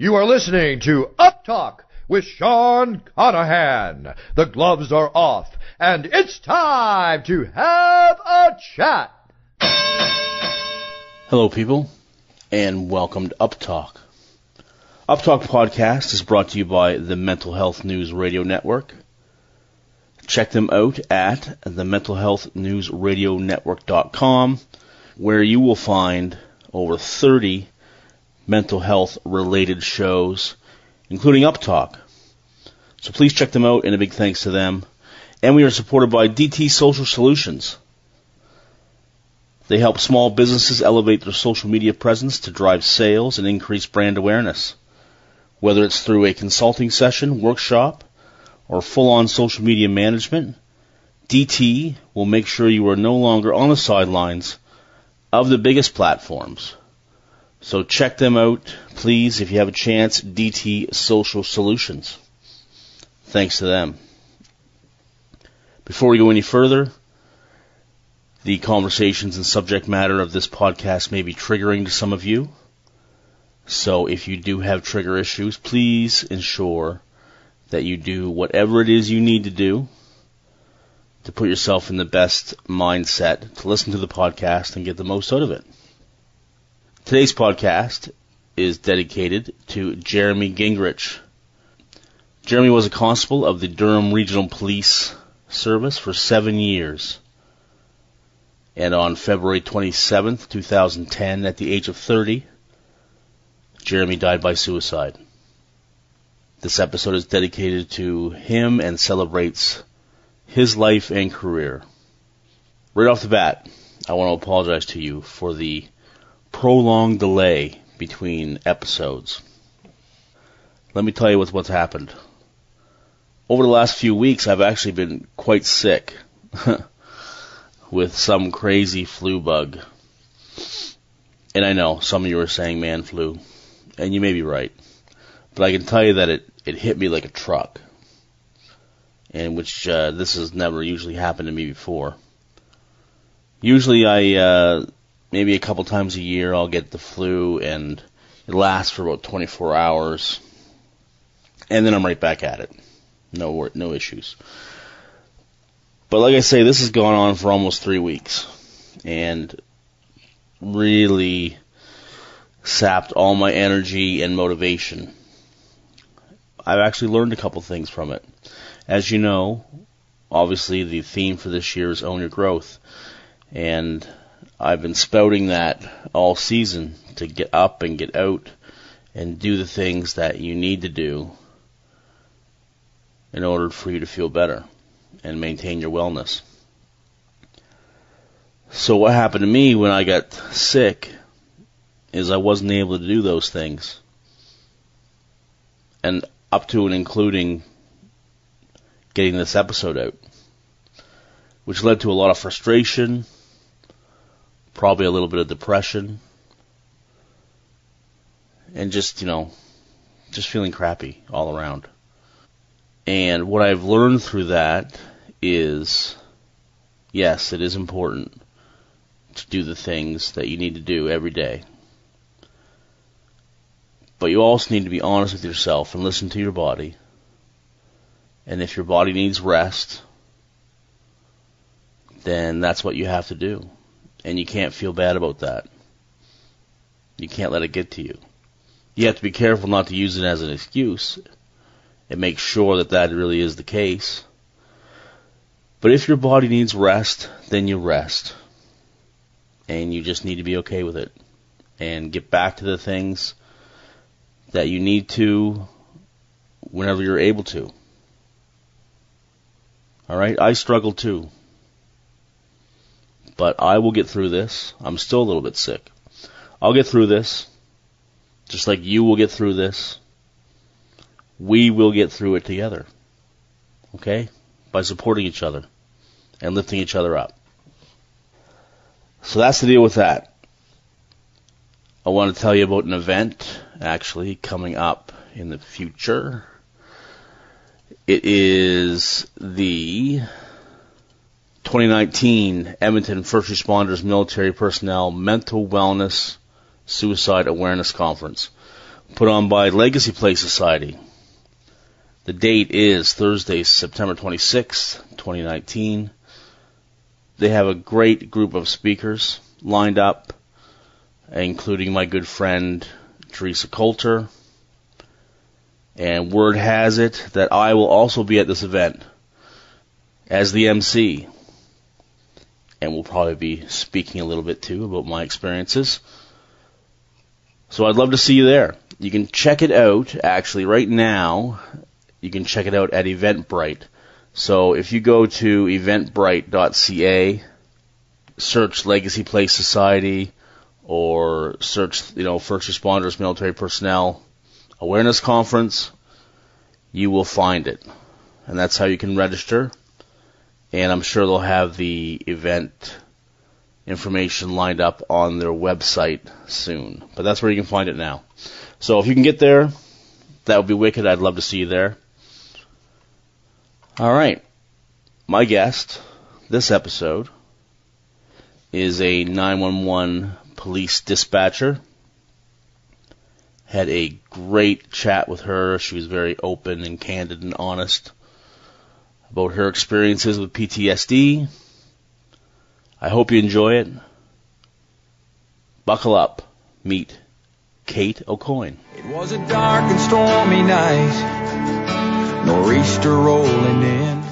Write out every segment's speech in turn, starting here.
You are listening to UpTalk with Sean Conahan. The gloves are off, and it's time to have a chat. Hello, people, and welcome to UpTalk. UpTalk podcast is brought to you by the Mental Health News Radio Network. Check them out at thementalhealthnewsradionetwork.com, where you will find over 30 mental health related shows, including UpTalk. So please check them out, and a big thanks to them. And we are supported by DT Social Solutions. They help small businesses elevate their social media presence to drive sales and increase brand awareness. Whether it's through a consulting session, workshop, or full-on social media management, DT will make sure you are no longer on the sidelines of the biggest platforms. So check them out, please, if you have a chance, DT Social Solutions. Thanks to them. Before we go any further, the conversations and subject matter of this podcast may be triggering to some of you. So if you do have trigger issues, please ensure that you do whatever it is you need to do to put yourself in the best mindset to listen to the podcast and get the most out of it. Today's podcast is dedicated to Jeremy Gingrich. Jeremy was a constable of the Durham Regional Police Service for 7 years. And on February 27th, 2010, at the age of 30, Jeremy died by suicide. This episode is dedicated to him and celebrates his life and career. Right off the bat, I want to apologize to you for the prolonged delay between episodes. Let me tell you what's happened. Over the last few weeks, I've actually been quite sick with some crazy flu bug. And I know some of you are saying man flu, and you may be right. But I can tell you that it hit me like a truck, and which this has never usually happened to me before. Usually maybe a couple times a year I'll get the flu, and it lasts for about 24 hours, and then I'm right back at it. No issues. But like I say, this has gone on for almost 3 weeks, and really sapped all my energy and motivation. I've actually learned a couple things from it. As you know, obviously the theme for this year is Own Your Growth, and I've been spouting that all season to get up and get out and do the things that you need to do in order for you to feel better and maintain your wellness. So what happened to me when I got sick is I wasn't able to do those things. And up to and including getting this episode out, which led to a lot of frustration, probably a little bit of depression, and just feeling crappy all around. And what I've learned through that is, yes, it is important to do the things that you need to do every day. But you also need to be honest with yourself and listen to your body. And if your body needs rest, then that's what you have to do. And you can't feel bad about that. You can't let it get to you. You have to be careful not to use it as an excuse and make sure that really is the case. But if your body needs rest, then you rest. And you just need to be okay with it. And get back to the things that you need to whenever you're able to. Alright, I struggle too. But I will get through this. I'm still a little bit sick. I'll get through this. Just like you will get through this. We will get through it together. Okay? By supporting each other and lifting each other up. So that's the deal with that. I want to tell you about an event actually coming up in the future. It is the 2019 Edmonton First Responders Military Personnel Mental Wellness Suicide Awareness Conference. put on by Legacy Play Society. The date is Thursday, September 26th, 2019. They have a great group of speakers lined up, including my good friend Teresa Coulter. And word has it that I will also be at this event as the MC. And we'll probably be speaking a little bit too about my experiences. So I'd love to see you there. You can check it out, actually, right now. You can check it out at Eventbrite. So if you go to eventbrite.ca, search Legacy Play Society, or search, First Responders, Military Personnel Awareness Conference, you will find it. And that's how you can register. And I'm sure they'll have the event information lined up on their website soon. But that's where you can find it now. So if you can get there, that would be wicked. I'd love to see you there. All right. My guest this episode is a 911 police dispatcher. Had a great chat with her. She was very open and candid and honest about her experiences with PTSD. I hope you enjoy it. Buckle up. Meet Kate Aucoin. It was a dark and stormy night, nor'easter rolling in.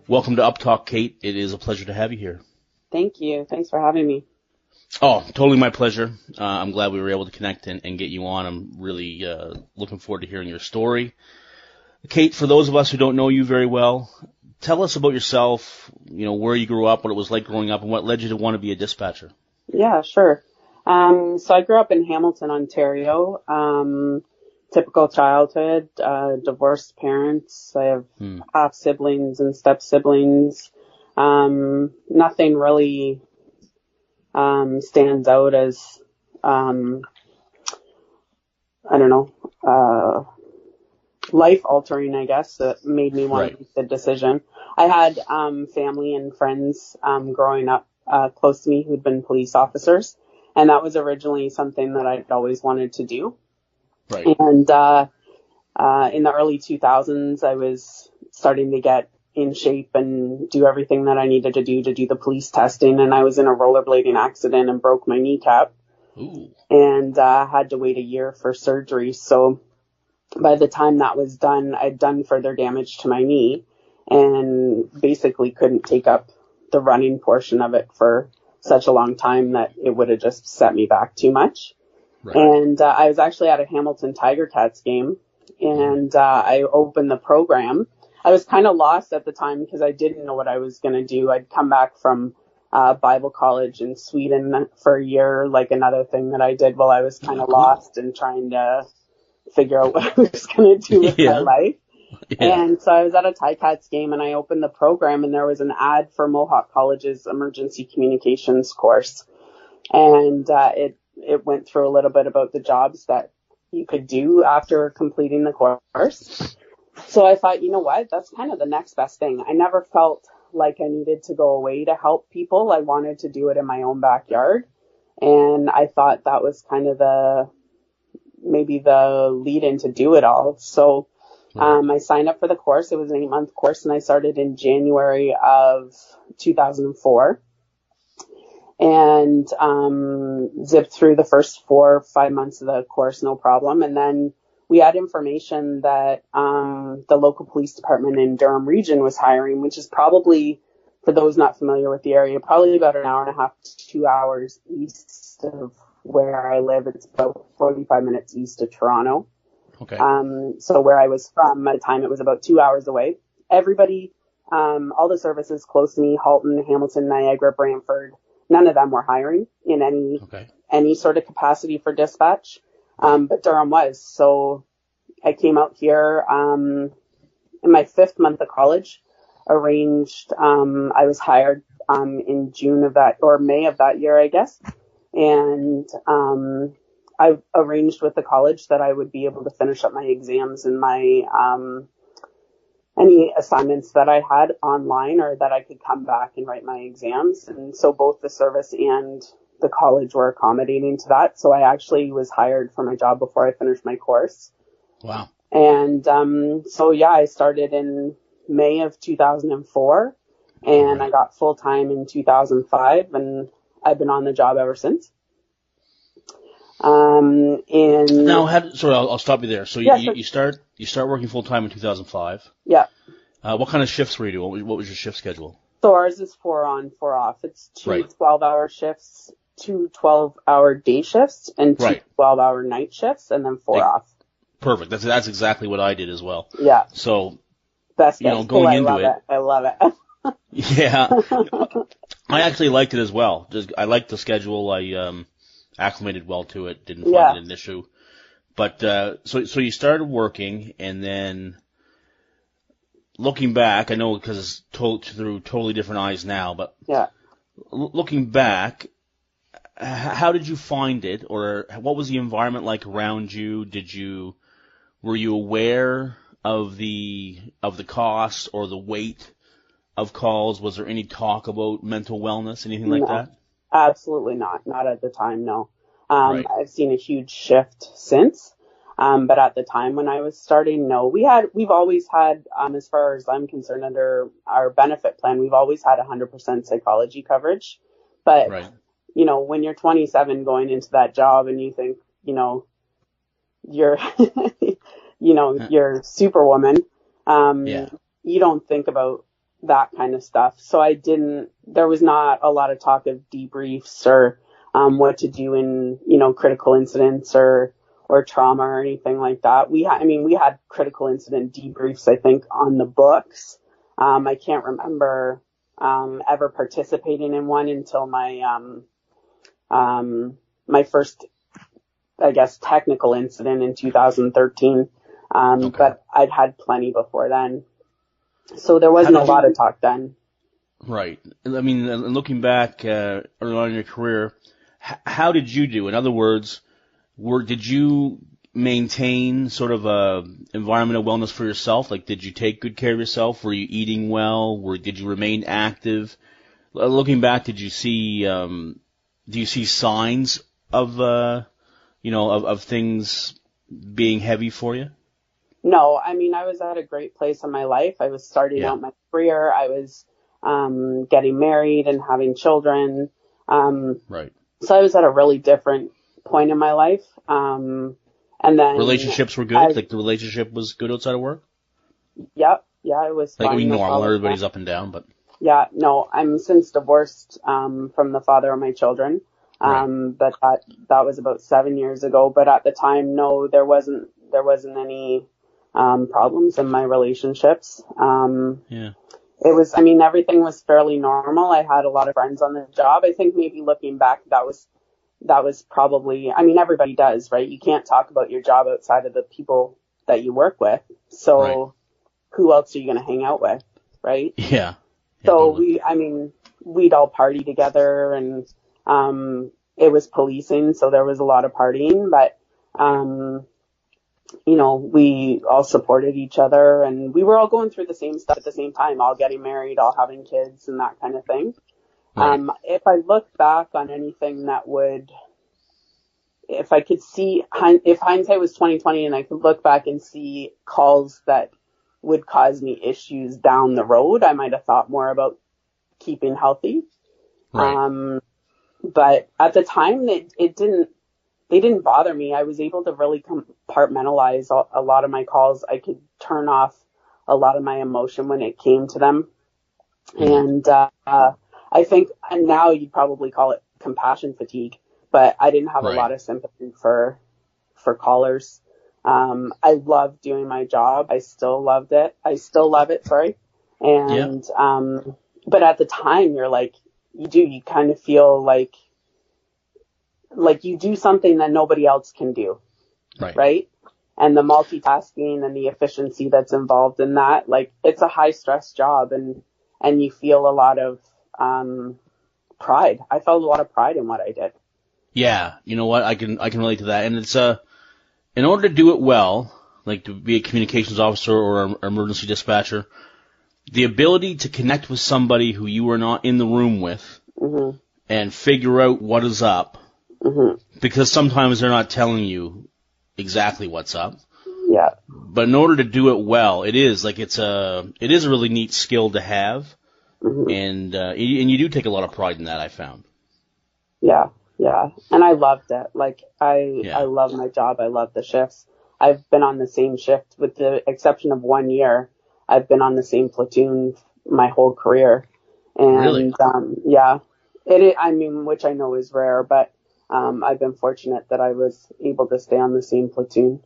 Welcome to UpTalk, Kate. It is a pleasure to have you here. Thank you. Thanks for having me. Oh, totally my pleasure. I'm glad we were able to connect and get you on. I'm really looking forward to hearing your story. Kate, for those of us who don't know you very well, tell us about yourself, where you grew up, what it was like growing up, and what led you to want to be a dispatcher. Yeah, sure. So I grew up in Hamilton, Ontario. Typical childhood, divorced parents. I have half siblings and step siblings. Nothing really stands out as, life altering, I guess, that made me want to make the decision. I had family and friends growing up close to me who'd been police officers, and that was originally something that I'd always wanted to do. Right. And in the early 2000s, I was starting to get in shape and do everything that I needed to do the police testing, and I was in a rollerblading accident and broke my kneecap. Ooh. And had to wait a year for surgery. So by the time that was done, I'd done further damage to my knee and basically couldn't take up the running portion of it for such a long time that it would have just set me back too much. Right. And I was actually at a Hamilton Tiger Cats game, and I opened the program. I was kind of lost at the time because I didn't know what I was going to do. I'd come back from Bible college in Sweden for a year, like another thing that I did while I was kind of lost and trying to figure out what I was going to do with my life. Yeah. And so I was at a Ticats game, and I opened the program, and there was an ad for Mohawk College's emergency communications course. And it went through a little bit about the jobs that you could do after completing the course. So I thought, you know what, that's kind of the next best thing. I never felt like I needed to go away to help people. I wanted to do it in my own backyard. And I thought that was kind of maybe the lead in to do it all. So I signed up for the course. It was an 8-month course, and I started in January of 2004. And zipped through the first 4 or 5 months of the course, no problem. And then we had information that the local police department in Durham region was hiring, which is probably, for those not familiar with the area, probably about an hour and a half to 2 hours east of where I live. It's about 45 minutes east of Toronto. Okay. So where I was from at the time, it was about 2 hours away. Everybody, all the services close to me, Halton, Hamilton, Niagara, Brantford, none of them were hiring in any sort of capacity for dispatch. But Durham was. So I came out here, in my 5th month of college, arranged, I was hired, in June of that, or May of that year, I guess. And, I arranged with the college that I would be able to finish up my exams and my, any assignments that I had online, or that I could come back and write my exams. And so both the service and the college were accommodating to that. So I actually was hired for my job before I finished my course. Wow. And so yeah, I started in May of 2004, and I got full time in 2005, and I've been on the job ever since. Now, sorry, I'll stop you there. So Yeah, you start working full time in 2005. Yeah. What kind of shifts were you doing? What was your shift schedule? So ours is 4 on, 4 off. It's two Right. 12-hour shifts, 2 12-hour day shifts, and 2 Right. 12-hour night shifts, and then 4 off. Perfect. That's exactly what I did as well. Yeah. So, Best going into it. I love it. Yeah. I actually liked it as well. I liked the schedule. I acclimated well to it. Didn't find it an issue. But so you started working, and then looking back, I know because it's through totally different eyes now, but Yeah. Looking back, how did you find it, or what was the environment like around you? Were you aware of the cost or the weight of calls? Was there any talk about mental wellness, anything like that? Absolutely not. Not at the time, no. Right. I've seen a huge shift since. But at the time when I was starting, no. We've always had, as far as I'm concerned, under our benefit plan, we've always had 100% psychology coverage. But, Right. When you're 27 going into that job and you think, you're, you're superwoman, you don't think about that kind of stuff. So there was not a lot of talk of debriefs or what to do in, critical incidents or trauma or anything like that. We had critical incident debriefs, I think, on the books. I can't remember ever participating in one until my first, I guess, technical incident in 2013. But I'd had plenty before then. So there wasn't a lot of talk then. Right. I mean, looking back early on in your career, how did you do? In other words, did you maintain sort of a environment of wellness for yourself? Like, did you take good care of yourself? Were you eating well? Did you remain active? Looking back, do you see signs of of things being heavy for you? No, I was at a great place in my life. I was starting out my career. I was getting married and having children. Right. So I was at a really different point in my life. And then relationships were good. Like the relationship was good outside of work. Yep. Yeah, it was like fine. Normal. Everybody's up and down, but yeah, no, I'm since divorced from the father of my children. But that was about 7 years ago. But at the time, no, there wasn't any problems in my relationships. It was, everything was fairly normal. I had a lot of friends on the job. I think maybe looking back, that was probably, everybody does, right? You can't talk about your job outside of the people that you work with. So who else are you going to hang out with, right? Yeah. So we'd all party together, and it was policing, so there was a lot of partying, but we all supported each other, and we were all going through the same stuff at the same time, all getting married, all having kids and that kind of thing. Right. If I look back on anything if I could see, if hindsight was 20/20 and I could look back and see calls that would cause me issues down the road, I might have thought more about keeping healthy. Right. But at the time, they didn't bother me. I was able to really compartmentalize a lot of my calls. I could turn off a lot of my emotion when it came to them. And I think now you'd probably call it compassion fatigue, but I didn't have a lot of sympathy for callers. I loved doing my job. I still loved it. I still love it, sorry. And but at the time, you're like, you kind of feel like you do something that nobody else can do. Right? And the multitasking and the efficiency that's involved in that, like, it's a high stress job, and you feel a lot of pride. I felt a lot of pride in what I did. Yeah, you know what? I can relate to that. And it's in order to do it well, like to be a communications officer or an emergency dispatcher, the ability to connect with somebody who you are not in the room with and figure out what is up, because sometimes they're not telling you exactly what's up. Yeah. But in order to do it well, it is a really neat skill to have, and you do take a lot of pride in that, I found. Yeah, yeah, and I loved it. Like I love my job. I love the shifts. I've been on the same shift, with the exception of 1 year. I've been on the same platoon my whole career, and really? Yeah, I mean, which I know is rare, but I've been fortunate that I was able to stay on the same platoon.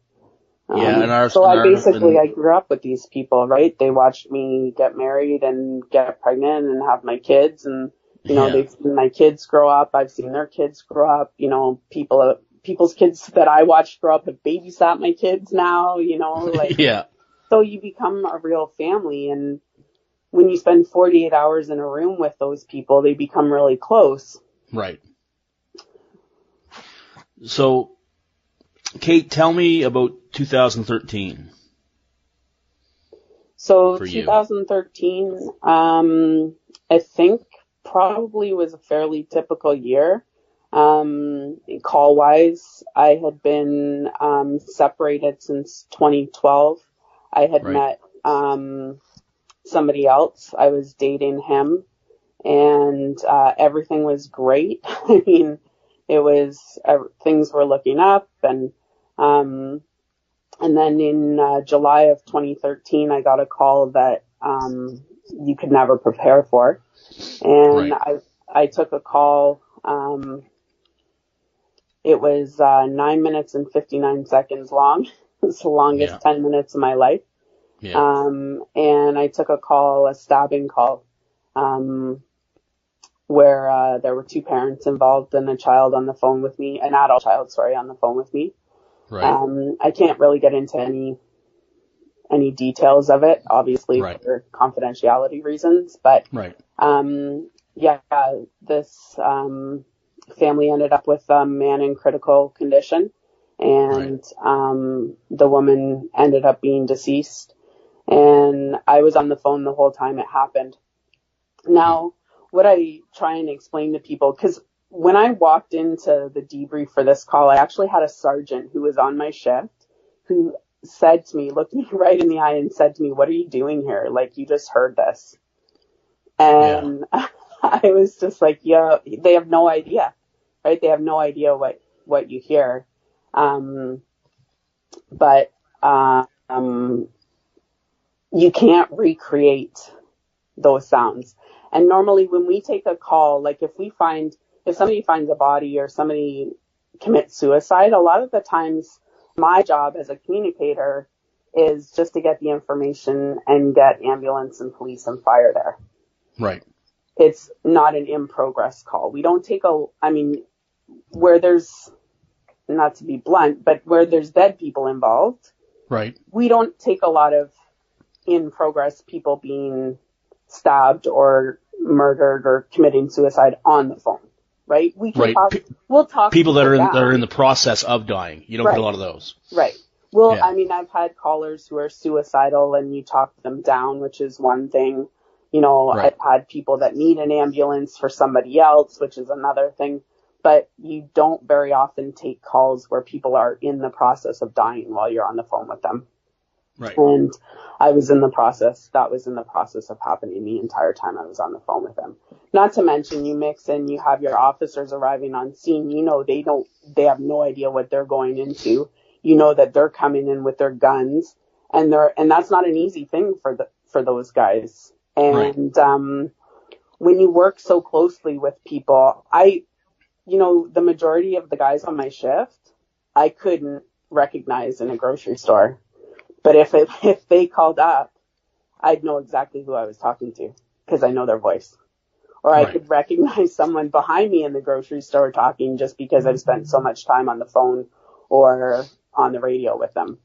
I grew up with these people, right? They watched me get married and get pregnant and have my kids, and you know, they've seen my kids grow up. I've seen their kids grow up. You know, people's kids that I watched grow up have babysat my kids now. You know, like So you become a real family, and when you spend 48 hours in a room with those people, they become really close. Right. So, Kate, tell me about 2013. So 2013, I think probably was a fairly typical year. Call-wise, I had been separated since 2012. I had met somebody else. I was dating him, and everything was great. I mean, it was things were looking up, and then in July of 2013, I got a call that you could never prepare for, and I took a call. It was 9 minutes and 59 seconds long. It's the longest 10 minutes of my life. Yeah. And I took a stabbing call, where there were two parents involved and a child on the phone with me, an adult child, on the phone with me. Right. I can't really get into any details of it, obviously for confidentiality reasons, but this family ended up with a man in critical condition, and the woman ended up being deceased, and I was on the phone the whole time it happened. Now, what I try and explain to people, because when I walked into the debrief for this call, I actually had a sergeant who was on my shift who said to me, looked me right in the eye and said to me, "What are you doing here? Like, you just heard this." And I was just like, yeah, they have no idea, right? They have no idea what you hear. But you can't recreate those sounds. And normally when we take a call, like if somebody finds a body or somebody commits suicide, a lot of the times my job as a communicator is just to get the information and get ambulance and police and fire there. Right. It's not an in-progress call. We don't take where there's, not to be blunt, but where there's dead people involved, right, we don't take a lot of in-progress people being stabbed or murdered or committing suicide on the phone, right? We can we'll talk people that are in the process of dying. You don't get a lot of those. Right. Well, I mean, I've had callers who are suicidal and you talk them down, which is one thing. You know, I've had people that need an ambulance for somebody else, which is another thing. But you don't very often take calls where people are in the process of dying while you're on the phone with them. Right. And that was in the process of happening the entire time I was on the phone with them. Not to mention, you mix in, you have your officers arriving on scene. You know, they have no idea what they're going into. You know that they're coming in with their guns, and that's not an easy thing for those guys. And when you work so closely with people, the majority of the guys on my shift, I couldn't recognize in a grocery store. But if they called up, I'd know exactly who I was talking to because I know their voice. Or I could recognize someone behind me in the grocery store talking just because I've spent so much time on the phone or on the radio with them.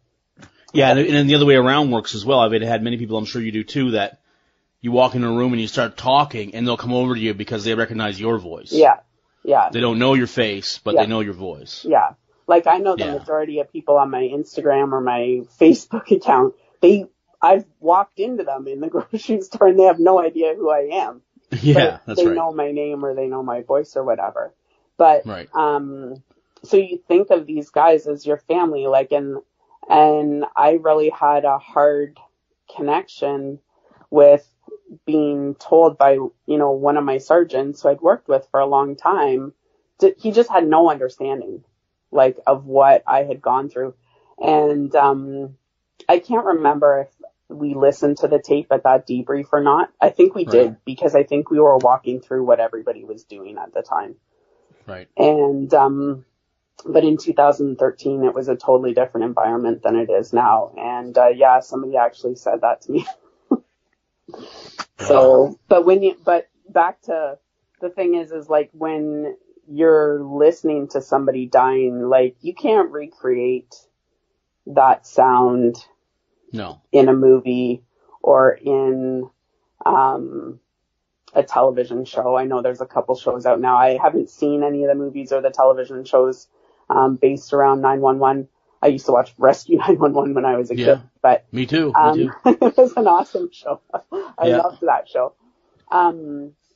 Yeah, and the other way around works as well. I've had many people, I'm sure you do too, that you walk in a room and you start talking and they'll come over to you because they recognize your voice. Yeah. Yeah. They don't know your face, but they know your voice. Yeah. Like I know the majority of people on my Instagram or my Facebook account, I've walked into them in the grocery store and they have no idea who I am. Yeah, that's they right. know my name or they know my voice or whatever. But, Right. so you think of these guys as your family, like, and I really had a hard connection with being told by, one of my sergeants who I'd worked with for a long time. He just had no understanding, like, of what I had gone through. And, I can't remember if we listened to the tape at that debrief or not. I think we did, because I think we were walking through what everybody was doing at the time. Right. And, but in 2013, it was a totally different environment than it is now. And, somebody actually said that to me. So, but back to the thing is like when you're listening to somebody dying, like you can't recreate that sound in a movie or in, a television show. I know there's a couple shows out now. I haven't seen any of the movies or the television shows based around 911. I used to watch Rescue 911 when I was a kid. But me too. It was an awesome show. I loved that show.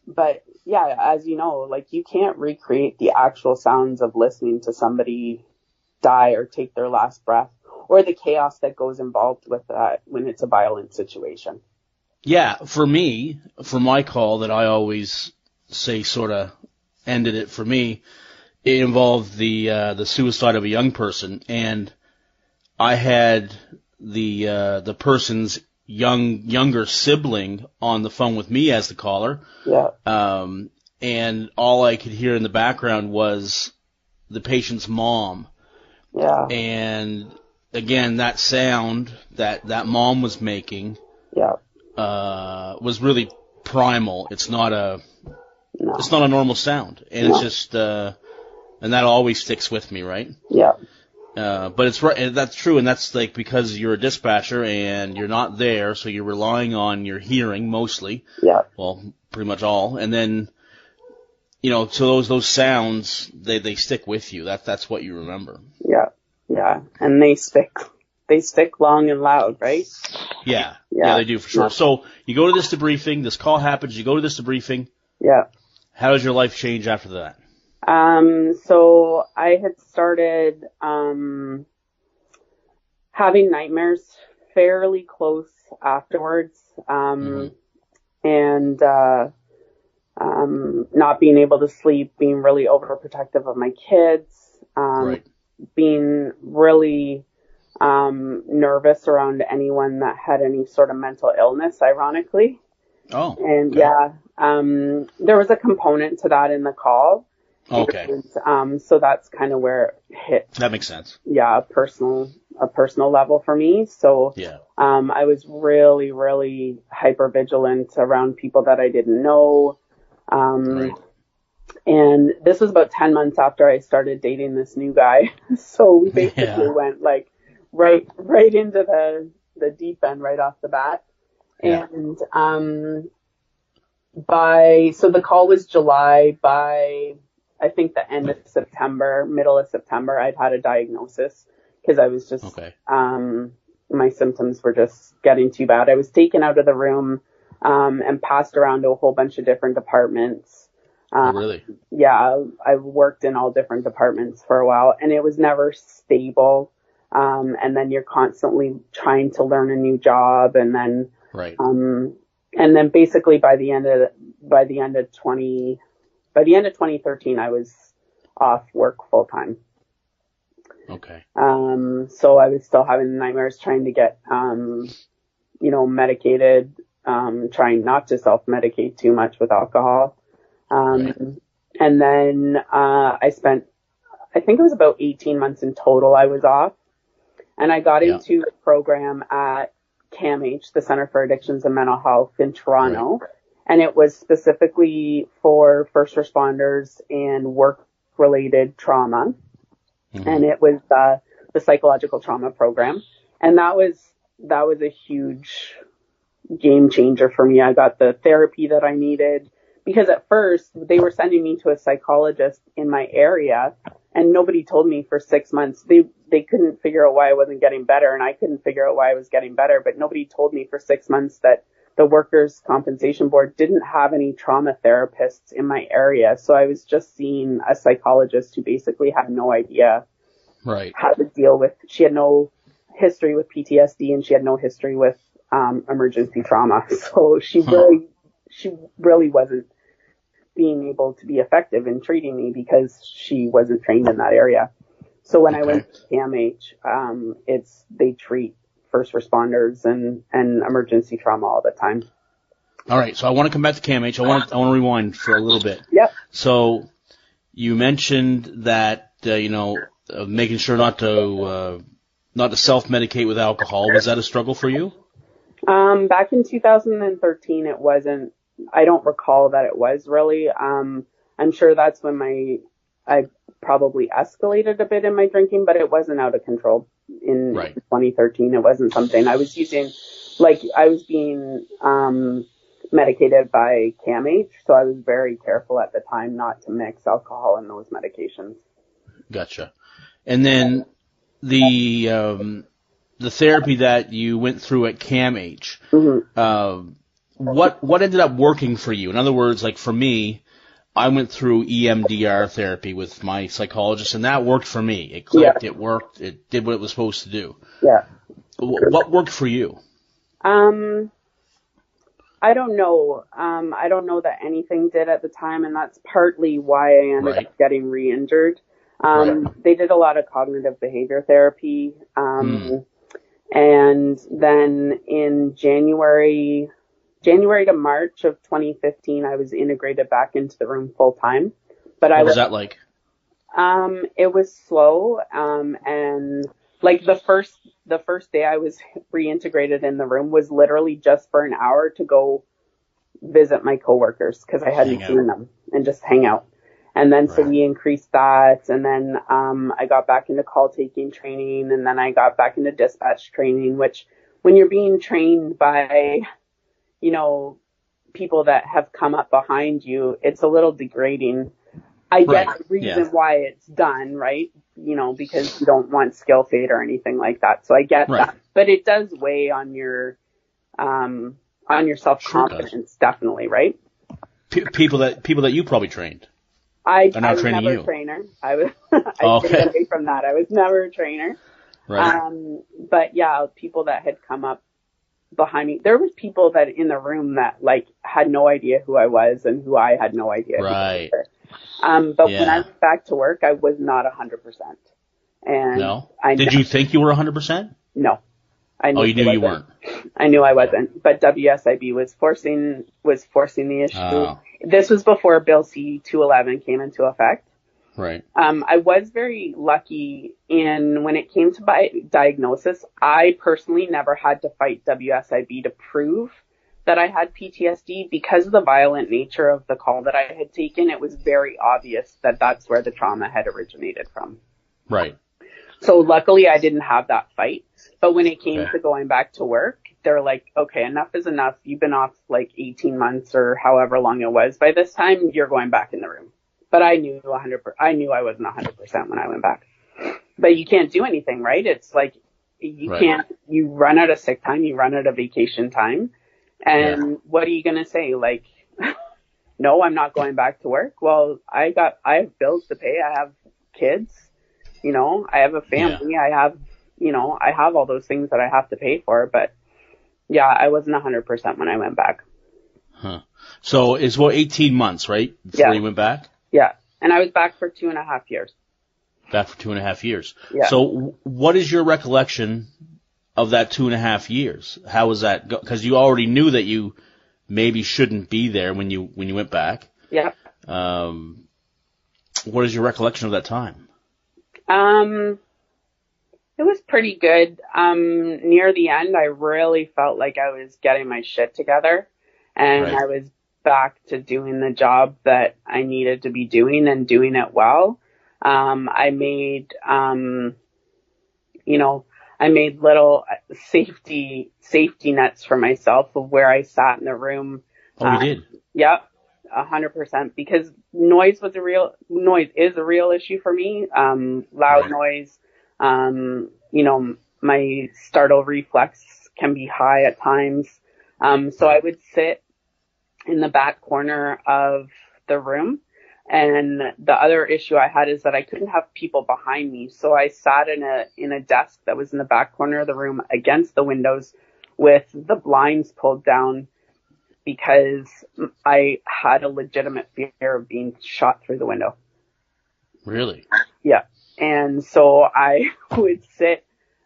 But yeah, as you know, like you can't recreate the actual sounds of listening to somebody die or take their last breath, or the chaos that goes involved with that when it's a violent situation. Yeah, for me, for my call that I always say sort of ended it for me, it involved the suicide of a young person, and I had the person's younger sibling on the phone with me as the caller. Yeah. And all I could hear in the background was the patient's mom. Yeah. And again, that sound that mom was making. Yeah. Was really primal. It's not a normal sound, and it's just, and that always sticks with me, right? Yeah. But it's right. That's true, and that's like because you're a dispatcher and you're not there, so you're relying on your hearing mostly. Yeah. Well, pretty much all, and then, so those sounds they stick with you. That's what you remember. Yeah. Yeah, and they stick long and loud, right? Yeah, they do for sure. Yeah. So you go to this debriefing, this call happens, you go to this debriefing. Yeah. How does your life change after that? So I had started, having nightmares fairly close afterwards, and, not being able to sleep, being really overprotective of my kids, being really, nervous around anyone that had any sort of mental illness, ironically. Oh. And there was a component to that in the call. Okay. And, so that's kind of where it hit. That makes sense. Yeah, a personal level for me. So, I was really, really hyper vigilant around people that I didn't know. And this was about 10 months after I started dating this new guy. So we basically went like right into the deep end right off the bat. Yeah. And, so the call was July. By, I think the end of September, middle of September, I'd had a diagnosis because I was just, my symptoms were just getting too bad. I was taken out of the room, and passed around to a whole bunch of different departments. Really? Yeah, I worked in all different departments for a while, and it was never stable. And then you're constantly trying to learn a new job, and then, and then basically by the end of 2013, I was off work full time. Okay. So I was still having nightmares, trying to get, medicated, trying not to self-medicate too much with alcohol. And then, I spent, I think it was about 18 months in total I was off, and I got into a program at CAMH, the Center for Addictions and Mental Health in Toronto. And it was specifically for first responders and work-related trauma. And it was, the psychological trauma program. And that was a huge game changer for me. I got the therapy that I needed. Because at first, they were sending me to a psychologist in my area, and nobody told me for 6 months. They couldn't figure out why I wasn't getting better, and I couldn't figure out why I was getting better, but nobody told me for 6 months that the Workers' Compensation Board didn't have any trauma therapists in my area. So I was just seeing a psychologist who basically had no idea how to deal with, she had no history with PTSD and she had no history with emergency trauma. So she really wasn't being able to be effective in treating me because she wasn't trained in that area. So when I went to CAMH, they treat first responders and emergency trauma all the time. All right, so I want to come back to CAMH. I want to rewind for a little bit. Yep. So you mentioned that making sure not to self-medicate with alcohol. Was that a struggle for you? Back in 2013, it wasn't. I don't recall that it was really. I'm sure that's when I probably escalated a bit in my drinking, but it wasn't out of control in 2013. It wasn't something I was using. I was being medicated by CAMH, so I was very careful at the time not to mix alcohol in those medications. Gotcha. And then the therapy that you went through at CAMH, what ended up working for you? In other words, like for me, I went through EMDR therapy with my psychologist, and that worked for me. It clicked, it worked, it did what it was supposed to do. Yeah. What worked for you? I don't know. I don't know that anything did at the time, and that's partly why I ended up getting re-injured. They did a lot of cognitive behavior therapy. And then in January to March of 2015, I was integrated back into the room full time. But what was that like? It was slow. And like the first day I was reintegrated in the room was literally just for an hour to go visit my coworkers because I hadn't seen them and just hang out. And then so we increased that, and then I got back into call taking training, and then I got back into dispatch training, which when you're being trained by, people that have come up behind you, it's a little degrading. I get the reason why it's done, right? Because you don't want skill fade or anything like that. So I get that, but it does weigh on your self-confidence, definitely, right? People that you probably trained. I was never a trainer. I stayed away from that. I was never a trainer. Right. But yeah, people that had come up behind me, there was people that in the room that had no idea who I was and who I had no idea. Right. But when I went back to work, I was not 100%. And no? Did you think you were 100%? No. I knew you knew you weren't. I knew I wasn't, but WSIB was forcing the issue. Oh. This was before Bill C-211 came into effect. Right. I was very lucky when it came to diagnosis, I personally never had to fight WSIB to prove that I had PTSD because of the violent nature of the call that I had taken. It was very obvious that that's where the trauma had originated from. Right. So luckily I didn't have that fight. But when it came to going back to work, they're like, okay, enough is enough. You've been off 18 months or however long it was. By this time, you're going back in the room. But I knew I wasn't 100% when I went back. But you can't do anything, right? It's like you run out of sick time, you run out of vacation time. And what are you going to say? No, I'm not going back to work. Well, I have bills to pay. I have kids, I have a family. I have, I have all those things that I have to pay for, but yeah, I wasn't 100% when I went back. Huh. So it's 18 months, right? Before you went back? Yeah. And I was back for 2.5 years. Back for 2.5 years. Yeah. So what is your recollection of that 2.5 years? How was that? Because you already knew that you maybe shouldn't be there when you went back. Yeah. What is your recollection of that time? It was pretty good. Near the end, I really felt like I was getting my shit together, and I was back to doing the job that I needed to be doing and doing it well. I made, I made little safety nets for myself of where I sat in the room. Oh, you did? Yep. 100%, because noise is a real issue for me. Loud noise, my startle reflex can be high at times. So I would sit in the back corner of the room. And the other issue I had is that I couldn't have people behind me. So I sat in a desk that was in the back corner of the room against the windows with the blinds pulled down because I had a legitimate fear of being shot through the window. Really? Yeah. And so I would sit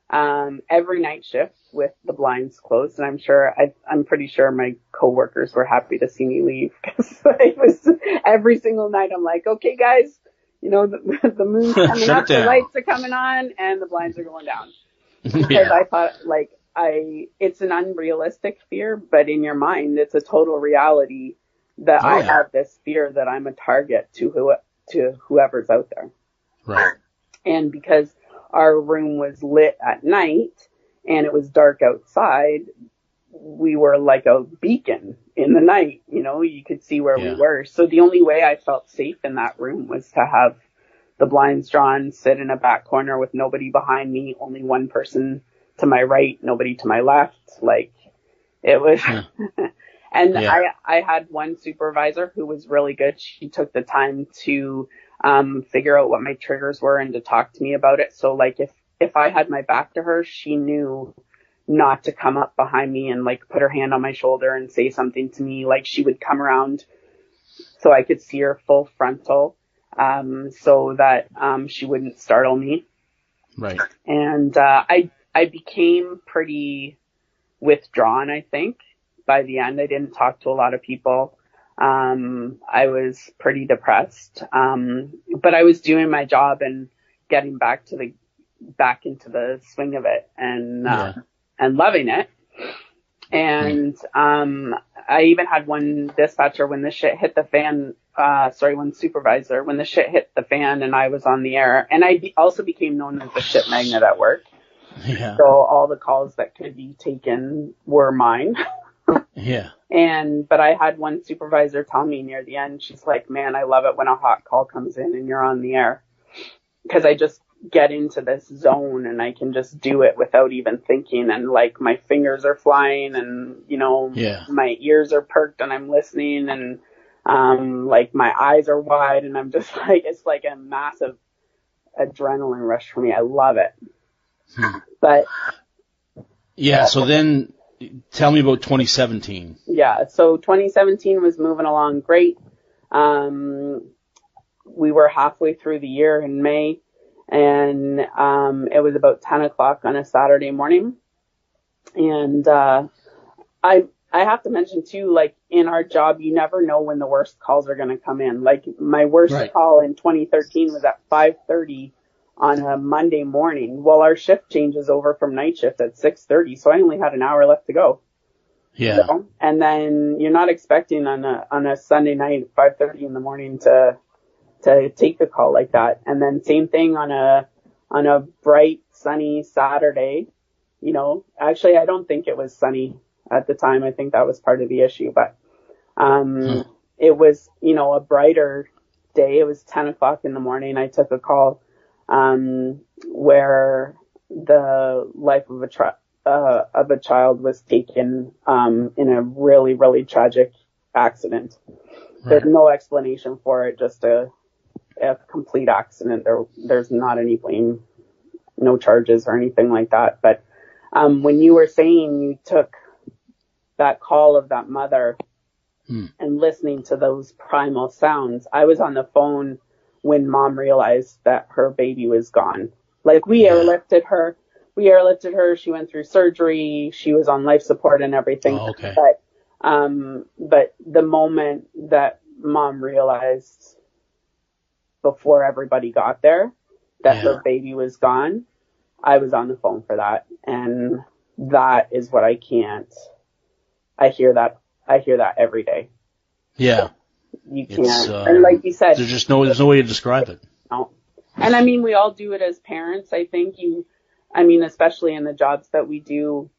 every night shift with the blinds closed, and I'm pretty sure my coworkers were happy to see me leave because it was every single night. I'm like, okay, guys, the moon's coming up, the lights are coming on, and the blinds are going down. Because I thought, it's an unrealistic fear, but in your mind, it's a total reality that I have this fear that I'm a target to whoever's out there. Right. And because our room was lit at night and it was dark outside, we were like a beacon in the night. You could see where we were. So the only way I felt safe in that room was to have the blinds drawn, sit in a back corner with nobody behind me, only one person to my right, nobody to my left. It was, and I had one supervisor who was really good. She took the time to figure out what my triggers were and to talk to me about it. So if I had my back to her, she knew not to come up behind me and put her hand on my shoulder and say something to me. She would come around so I could see her full frontal, so that she wouldn't startle me. Right. And I became pretty withdrawn, I think. By the end, I didn't talk to a lot of people. I was pretty depressed. But I was doing my job and getting back into the swing of it and loving it. And, I even had one dispatcher when the shit hit the fan, one supervisor, when the shit hit the fan and I was on the air. And I also became known as the shit magnet at work. Yeah. So all the calls that could be taken were mine. Yeah. But I had one supervisor tell me near the end, she's like, man, I love it when a hot call comes in and you're on the air. Because I just get into this zone and I can just do it without even thinking. And my fingers are flying and, my ears are perked and I'm listening and, my eyes are wide and I'm just it's like a massive adrenaline rush for me. I love it. But. Yeah. So then tell me about 2017. Yeah. So 2017 was moving along great. We were halfway through the year in May. And it was about 10 o'clock on a Saturday morning. And I have to mention, too, in our job, you never know when the worst calls are going to come in. My worst call in 2013 was at 5:30 on a Monday morning. Well, our shift changes over from night shift at 6:30, so I only had an hour left to go. Yeah. And then you're not expecting on a Sunday night at 5:30 in the morning to take a call like that. And then same thing on a bright, sunny Saturday, actually I don't think it was sunny at the time. I think that was part of the issue, but, it was, a brighter day. It was 10 o'clock in the morning. I took a call, where the life of a child was taken, in a really, really tragic accident. Right. There's no explanation for it, just a complete accident. There's not any blame, no charges or anything like that. But when you were saying you took that call of that mother and listening to those primal sounds, I was on the phone when Mom realized that her baby was gone. We airlifted her. She went through surgery. She was on life support and everything. Oh, okay. But the moment that Mom realized, before everybody got there, that her baby was gone, I was on the phone for that. And that is what I hear that every day. Yeah. You can't. And like you said, there's no way to describe it. No. And we all do it as parents. I think especially in the jobs that we do,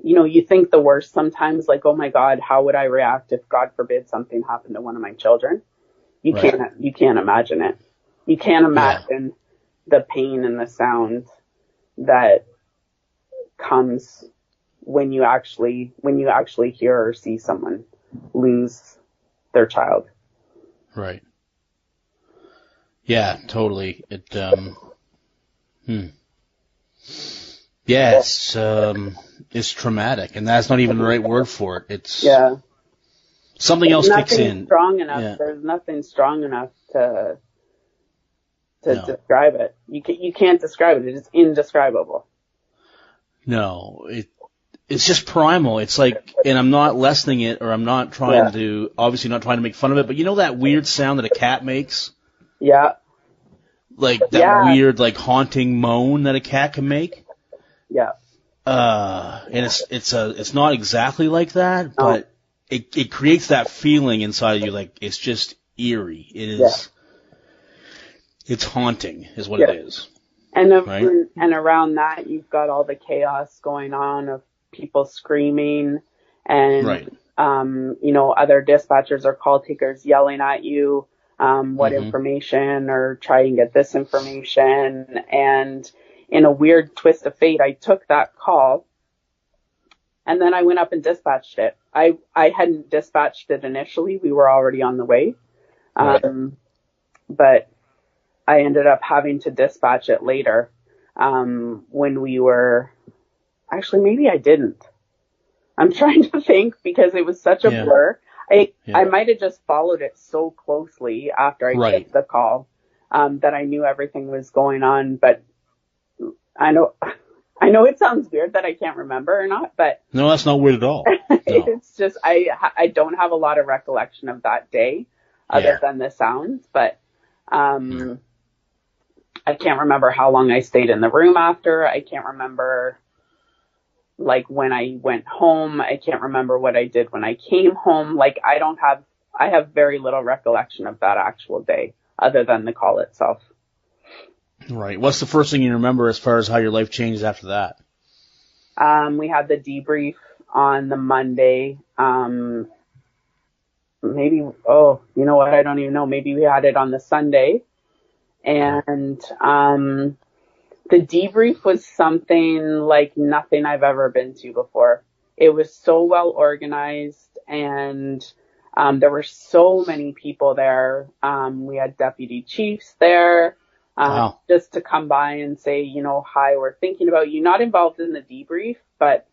you think the worst sometimes, oh my God, how would I react if, God forbid, something happened to one of my children? You can't imagine it. You can't imagine the pain and the sound that comes when you actually hear or see someone lose their child. Right. Yeah, totally. Yes, it's traumatic, and that's not even the right word for it. It's something else kicks in. Strong enough. Yeah. There's nothing strong enough to describe it. You can't describe it. It's indescribable. No, it's just primal. It's like, and I'm not lessening it, or I'm not trying to, obviously not trying to make fun of it, but you know that weird sound that a cat makes? Yeah. Like that weird, like haunting moan that a cat can make? Yeah. And it's not exactly like that, but it creates that feeling inside of you, like it's just eerie. It is, it's haunting is what it is. And and around that, you've got all the chaos going on of people screaming and, other dispatchers or call takers yelling at you, what information or try and get this information. And in a weird twist of fate, I took that call and then I went up and dispatched it. I hadn't dispatched it initially. We were already on the way. But I ended up having to dispatch it later, when we were, actually maybe I didn't. I'm trying to think because it was such a blur. I might have just followed it so closely after I took the call, that I knew everything was going on, but I know it sounds weird that I can't remember or not, but. No, that's not weird at all. No. It's just, I don't have a lot of recollection of that day other than the sounds, but, I can't remember how long I stayed in the room after. I can't remember, like, when I went home. I can't remember what I did when I came home. Like, I have very little recollection of that actual day other than the call itself. Right. What's the first thing you remember as far as how your life changed after that? We had the debrief on the Monday. Maybe, you know what? I don't even know. Maybe we had it on the Sunday. And the debrief was something like nothing I've ever been to before. It was so well organized, and there were so many people there. We had deputy chiefs there, just to come by and say, hi, we're thinking about you. Not involved in the debrief, but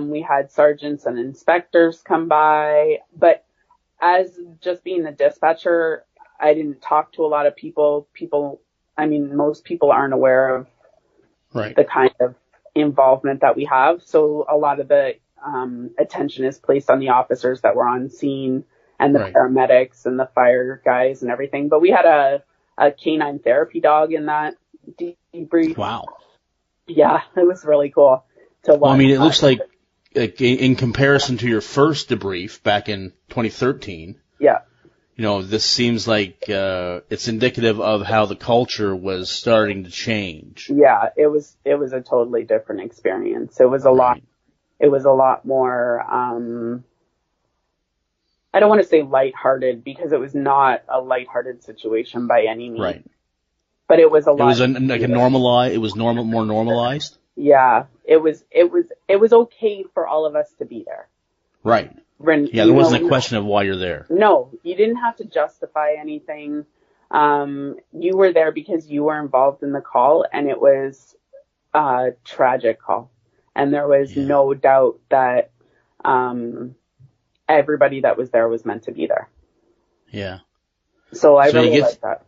we had sergeants and inspectors come by. But as just being the dispatcher, I didn't talk to a lot of people. Most people aren't aware of the kind of involvement that we have. So a lot of the attention is placed on the officers that were on scene and the paramedics and the fire guys and everything. But we had a canine therapy dog in that debrief. Wow. Yeah, it was really cool to watch. Well, it looks like in comparison to your first debrief back in 2013. Yeah. This seems like it's indicative of how the culture was starting to change. Yeah, it was a totally different experience. It was a lot more, I don't want to say lighthearted because it was not a lighthearted situation by any means. Right. But it was a lot. It was more normalized? Yeah, it was okay for all of us to be there. Right. There wasn't a question of why you're there. No, you didn't have to justify anything. You were there because you were involved in the call, and it was a tragic call. And there was no doubt that everybody that was there was meant to be there. Yeah. So I really like that.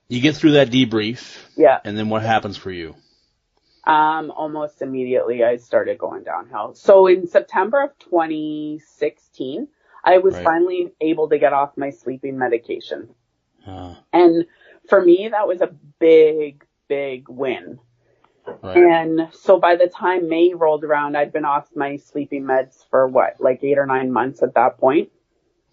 You get through that debrief. Yeah. And then what happens for you? Almost immediately I started going downhill. So in September of 2016, I was finally able to get off my sleeping medication. And for me, that was a big, big win. Right. And so by the time May rolled around, I'd been off my sleeping meds for 8 or 9 months at that point.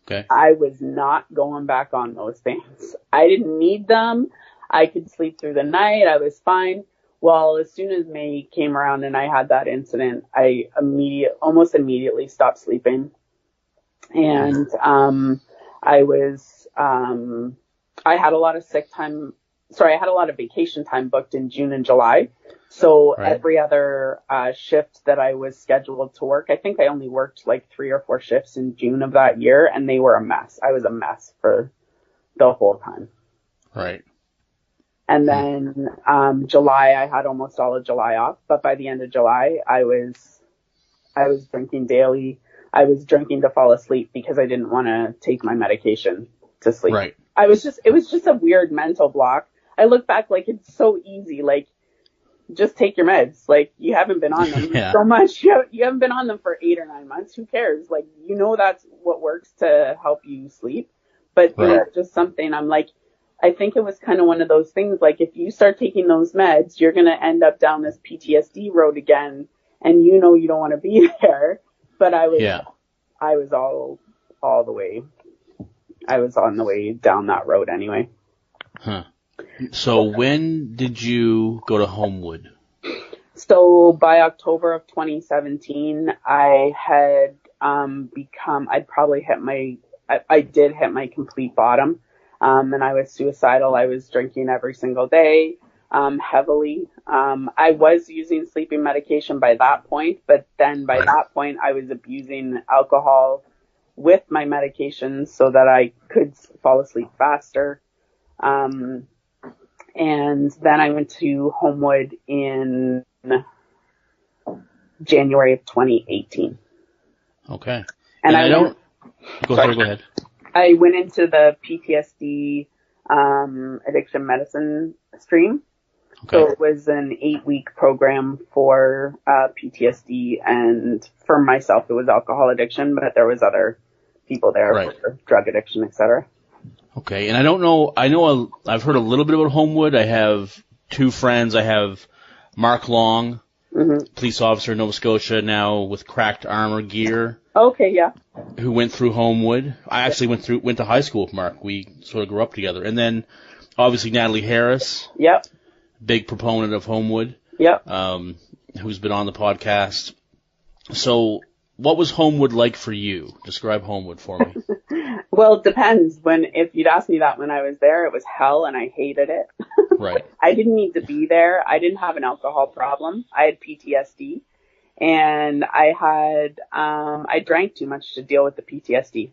Okay. I was not going back on those things. I didn't need them. I could sleep through the night. I was fine. Well, as soon as May came around and I had that incident, I almost immediately stopped sleeping. And, I had a lot of sick time I had a lot of vacation time booked in June and July. So every other shift that I was scheduled to work, I think I only worked like 3 or 4 shifts in June of that year, and they were a mess. I was a mess for the whole time. Right. And then July, I had almost all of July off, but by the end of July, I was drinking daily. I was drinking to fall asleep because I didn't want to take my medication to sleep. Right. It was just a weird mental block. I look back like it's so easy, like just take your meds. Like you haven't been on them so much. You haven't been on them for 8 or 9 months. Who cares? Like, that's what works to help you sleep. But it was just something I'm like, I think it was kind of one of those things, like if you start taking those meds, you're going to end up down this PTSD road again, and you don't want to be there. But I was all the way. I was on the way down that road anyway. Huh. So when did you go to Homewood? So by October of 2017, I had I did hit my complete bottom. And I was suicidal. I was drinking every single day, heavily. I was using sleeping medication by that point, but then by that point I was abusing alcohol with my medication so that I could fall asleep faster. And then I went to Homewood in January of 2018. Okay. And Go ahead. I went into the PTSD addiction medicine stream. Okay. So it was an 8-week program for PTSD, and for myself it was alcohol addiction, but there was other people there for drug addiction, etc. Okay, and I've heard a little bit about Homewood. I have 2 friends. I have Mark Long, police officer in Nova Scotia, now with cracked armor gear. Okay, yeah. Who went through Homewood. I actually went to high school with Mark. We sort of grew up together. And then, obviously, Natalie Harris. Yep. Big proponent of Homewood. Yep. Who's been on the podcast. So, what was Homewood like for you? Describe Homewood for me. Well, it depends. If you'd asked me that when I was there, it was hell and I hated it. Right. I didn't need to be there. I didn't have an alcohol problem. I had PTSD. And I drank too much to deal with the PTSD.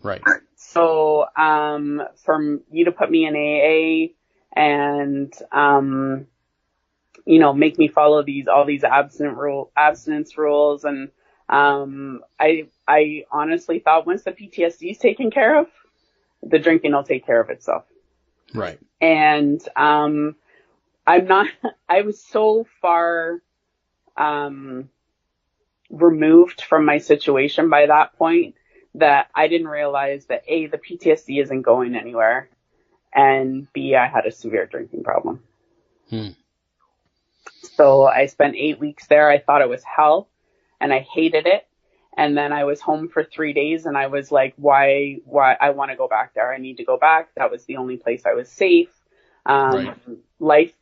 Right. So, from you to put me in AA and, make me follow all these abstinence rules. And, I honestly thought once the PTSD is taken care of, the drinking will take care of itself. Right. And, I was so far, removed from my situation by that point that I didn't realize that A, the PTSD isn't going anywhere, and B, I had a severe drinking problem. So I spent 8 weeks there. I thought it was hell and I hated it. And then I was home for 3 days and I was like, why I want to go back there. I need to go back. That was the only place I was safe. Life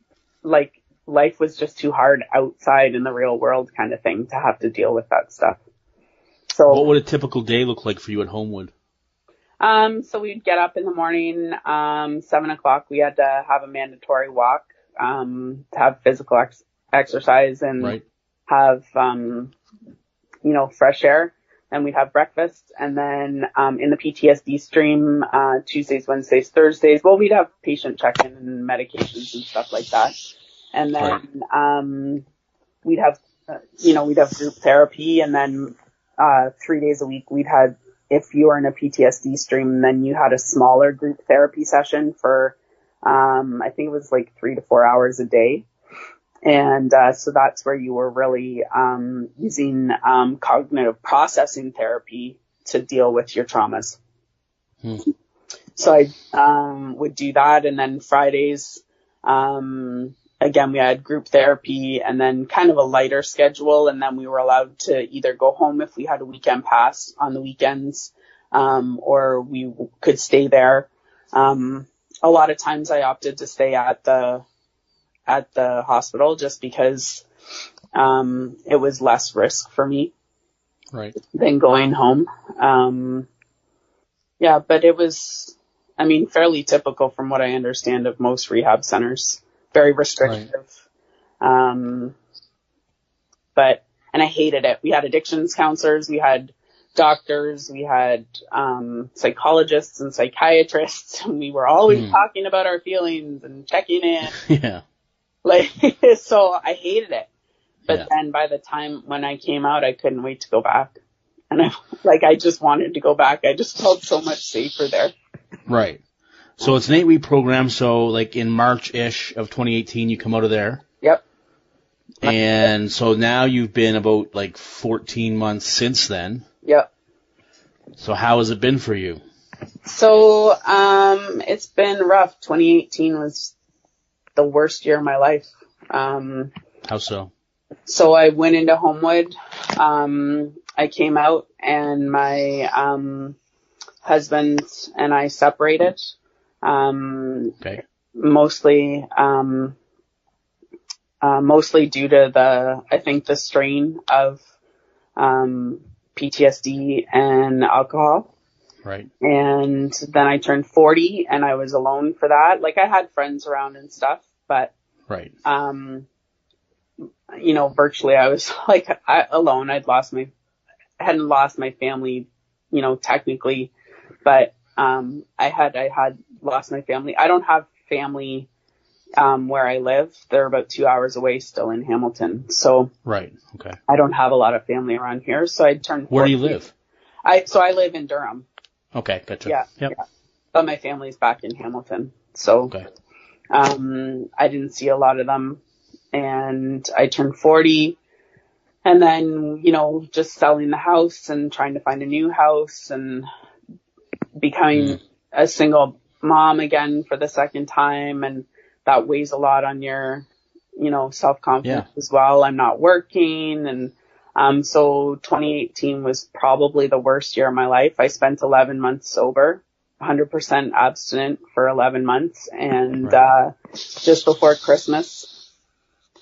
was just too hard outside in the real world kind of thing to have to deal with that stuff. So what would a typical day look like for you at Homewood? So we'd get up in the morning, 7:00. We had to have a mandatory walk, to have physical exercise and have, fresh air. Then we'd have breakfast. And then, in the PTSD stream, Tuesdays, Wednesdays, Thursdays, we'd have patient check-in and medications and stuff like that. And then, we'd have group therapy, and then, 3 days a week if you were in a PTSD stream, then you had a smaller group therapy session for, I think it was like 3 to 4 hours a day. And, so that's where you were really, using, cognitive processing therapy to deal with your traumas. So I, would do that. And then Fridays, again, we had group therapy and then kind of a lighter schedule. And then we were allowed to either go home if we had a weekend pass on the weekends, or we could stay there. A lot of times I opted to stay at the hospital just because, it was less risk for me. Than going home. But it was I mean, fairly typical from what I understand of most rehab centers. Very restrictive. Right. And I hated it. We had addictions counselors, we had doctors, we had psychologists and psychiatrists, and we were always talking about our feelings and checking in. Yeah. Like, so I hated it. But then by the time when I came out, I couldn't wait to go back. And I just wanted to go back. I just felt so much safer there. Right. So it's an 8-week program. So like in March-ish of 2018, you come out of there. Yep. And so now you've been about like 14 months since then. Yep. So how has it been for you? So, it's been rough. 2018 was the worst year of my life. How so? So I went into Homewood. I came out and my, husband and I separated. Okay. Mostly due to the strain of, PTSD and alcohol. Right. And then I turned 40 and I was alone for that. Like I had friends around and stuff, but, right. Virtually I was like alone. I hadn't lost my family, technically, but, I had lost my family. I don't have family, where I live. They're about 2 hours away still in Hamilton. So right. Okay. I don't have a lot of family around here. So I turned 40. Where do you live? I live in Durham. Okay. Gotcha. Yeah. Yep. Yeah. But my family's back in Hamilton. So, okay. I didn't see a lot of them, and I turned 40 and then, just selling the house and trying to find a new house and becoming a single mom again for the second time. And that weighs a lot on your, self-confidence as well. I'm not working. And, so 2018 was probably the worst year of my life. I spent 11 months sober, 100% abstinent for 11 months. And, just before Christmas,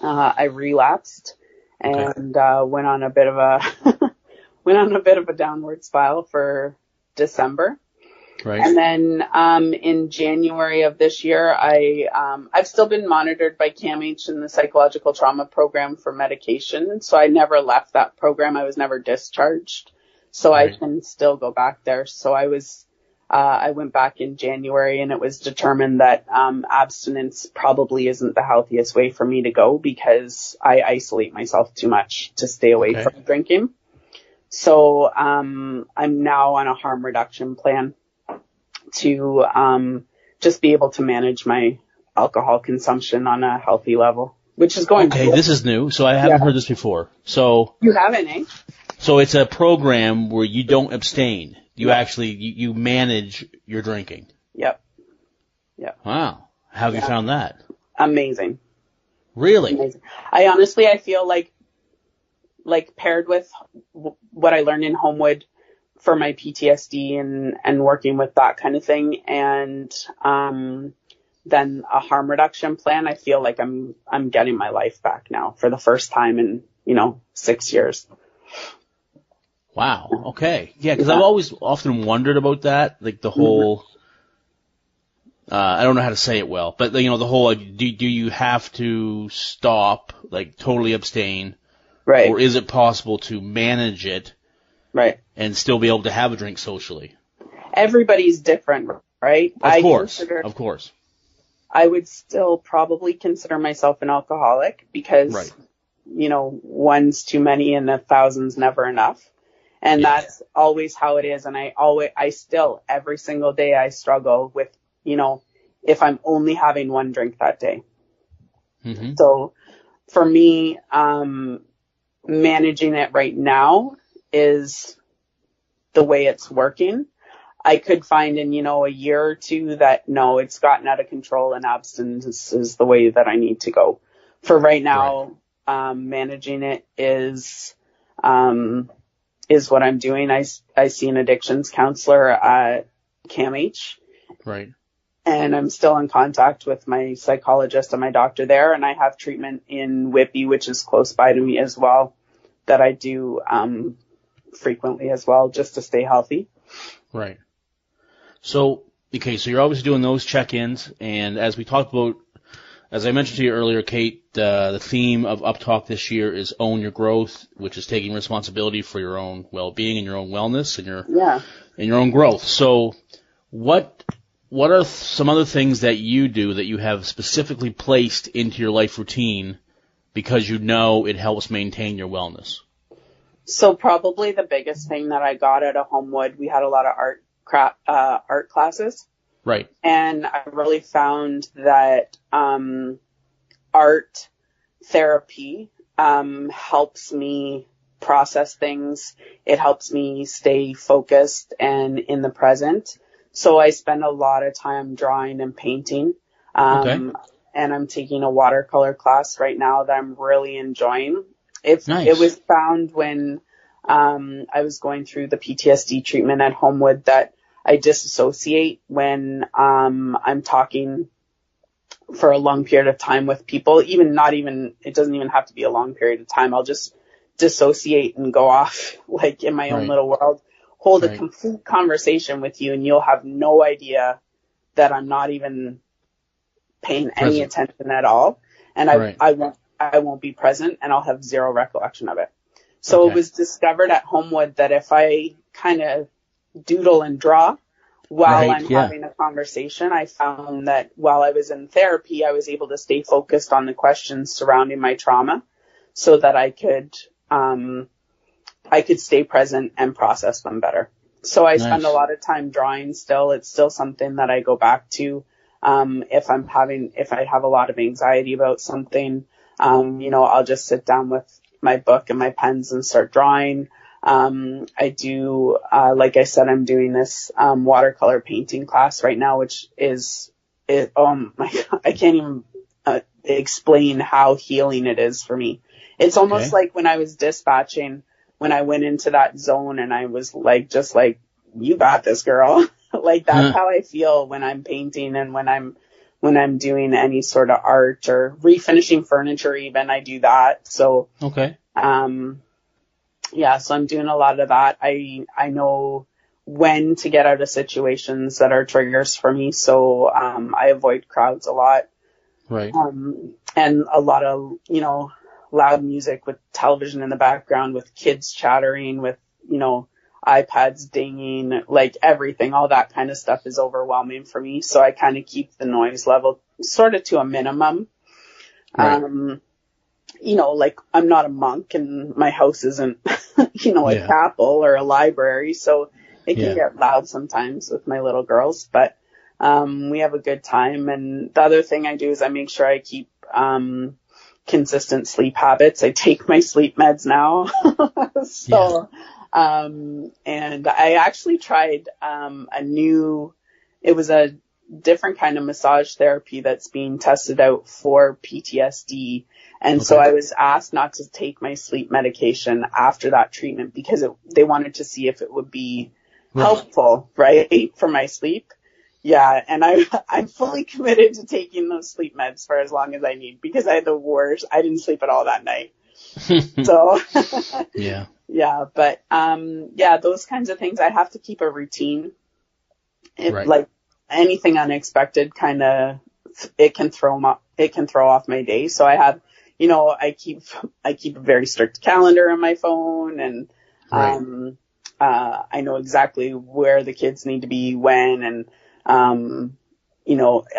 I relapsed and, went on a bit of a downward spiral for December. Right. And then, in January of this year, I've still been monitored by CAMH in the psychological trauma program for medication. So I never left that program. I was never discharged. So I can still go back there. So I went back in January and it was determined that, abstinence probably isn't the healthiest way for me to go because I isolate myself too much to stay away from drinking. So, I'm now on a harm reduction plan to just be able to manage my alcohol consumption on a healthy level, which is going okay, this is new, so I haven't heard this before. So you haven't, eh? So it's a program where you don't abstain. You actually you manage your drinking. Yep. Yep. Wow. How have you found that? Amazing. Really? Amazing. I feel like paired with what I learned in Homewood for my PTSD and working with that kind of thing. And, then a harm reduction plan, I feel like I'm getting my life back now for the first time in, 6 years. Wow. Okay. Yeah. Cause I've always often wondered about that. Like the whole, I don't know how to say it well, but the whole, do you have to stop, like totally abstain? Right. Or is it possible to manage it? Right. And still be able to have a drink socially? Everybody's different, right? Of course. I would still probably consider myself an alcoholic because, one's too many and 1,000's never enough. And that's always how it is. And I still, every single day I struggle with, if I'm only having one drink that day. Mm-hmm. So for me, managing it right now is the way it's working. I could find in, a year or two that no, it's gotten out of control and abstinence is the way that I need to go. For right now, managing it is what I'm doing. I see an addictions counselor at CAMH. Right. And I'm still in contact with my psychologist and my doctor there. And I have treatment in Whitby, which is close by to me as well, that I do, frequently as well, just to stay healthy. Right. So Okay, so you're always doing those check-ins, and as we talked about, as I mentioned to you earlier, Kate, the theme of UpTalk this year is Own Your Growth, which is taking responsibility for your own well-being and your own wellness and your own growth. So what are some other things that you do that you have specifically placed into your life routine because you know it helps maintain your wellness? So probably the biggest thing that I got out of Homewood, we had a lot of art classes. Right. And I really found that art therapy helps me process things. It helps me stay focused and in the present. So I spend a lot of time drawing and painting. And I'm taking a watercolor class right now that I'm really enjoying. Nice. It was found when I was going through the PTSD treatment at Homewood that I disassociate when I'm talking for a long period of time with people. It doesn't even have to be a long period of time. I'll just dissociate and go off like in my own little world, hold a complete conversation with you, and you'll have no idea that I'm not even paying any attention at all. And I won't be present, and I'll have zero recollection of it. So it was discovered at Homewood that if I kind of doodle and draw while I'm having a conversation, I found that while I was in therapy, I was able to stay focused on the questions surrounding my trauma so that I could stay present and process them better. So I spend a lot of time drawing still. It's still something that I go back to. If I have a lot of anxiety about something, I'll just sit down with my book and my pens and start drawing. I do, like I said, I'm doing this watercolor painting class right now, which is, oh my God, I can't even explain how healing it is for me. It's almost like when I was dispatching, when I went into that zone and I was like, just like, you got this, girl. Like that's how I feel when I'm painting and when I'm doing any sort of art or refinishing furniture even, I do that. So, so I'm doing a lot of that. I know when to get out of situations that are triggers for me. So, I avoid crowds a lot. Right. And a lot of, loud music with television in the background, with kids chattering, with, iPads dinging, like everything, all that kind of stuff is overwhelming for me. So I kind of keep the noise level sort of to a minimum. Right. Like I'm not a monk and my house isn't, a chapel or a library. So it can get loud sometimes with my little girls, but, we have a good time. And the other thing I do is I make sure I keep, consistent sleep habits. I take my sleep meds now. And I actually tried, it was a different kind of massage therapy that's being tested out for PTSD. And so I was asked not to take my sleep medication after that treatment because they wanted to see if it would be helpful, right, for my sleep. Yeah, and I'm fully committed to taking those sleep meds for as long as I need because I had the worst. I didn't sleep at all that night. So but those kinds of things. I have to keep a routine. Like anything unexpected, kind of, it can throw off my day. So I have, I keep a very strict calendar on my phone, and I know exactly where the kids need to be when, and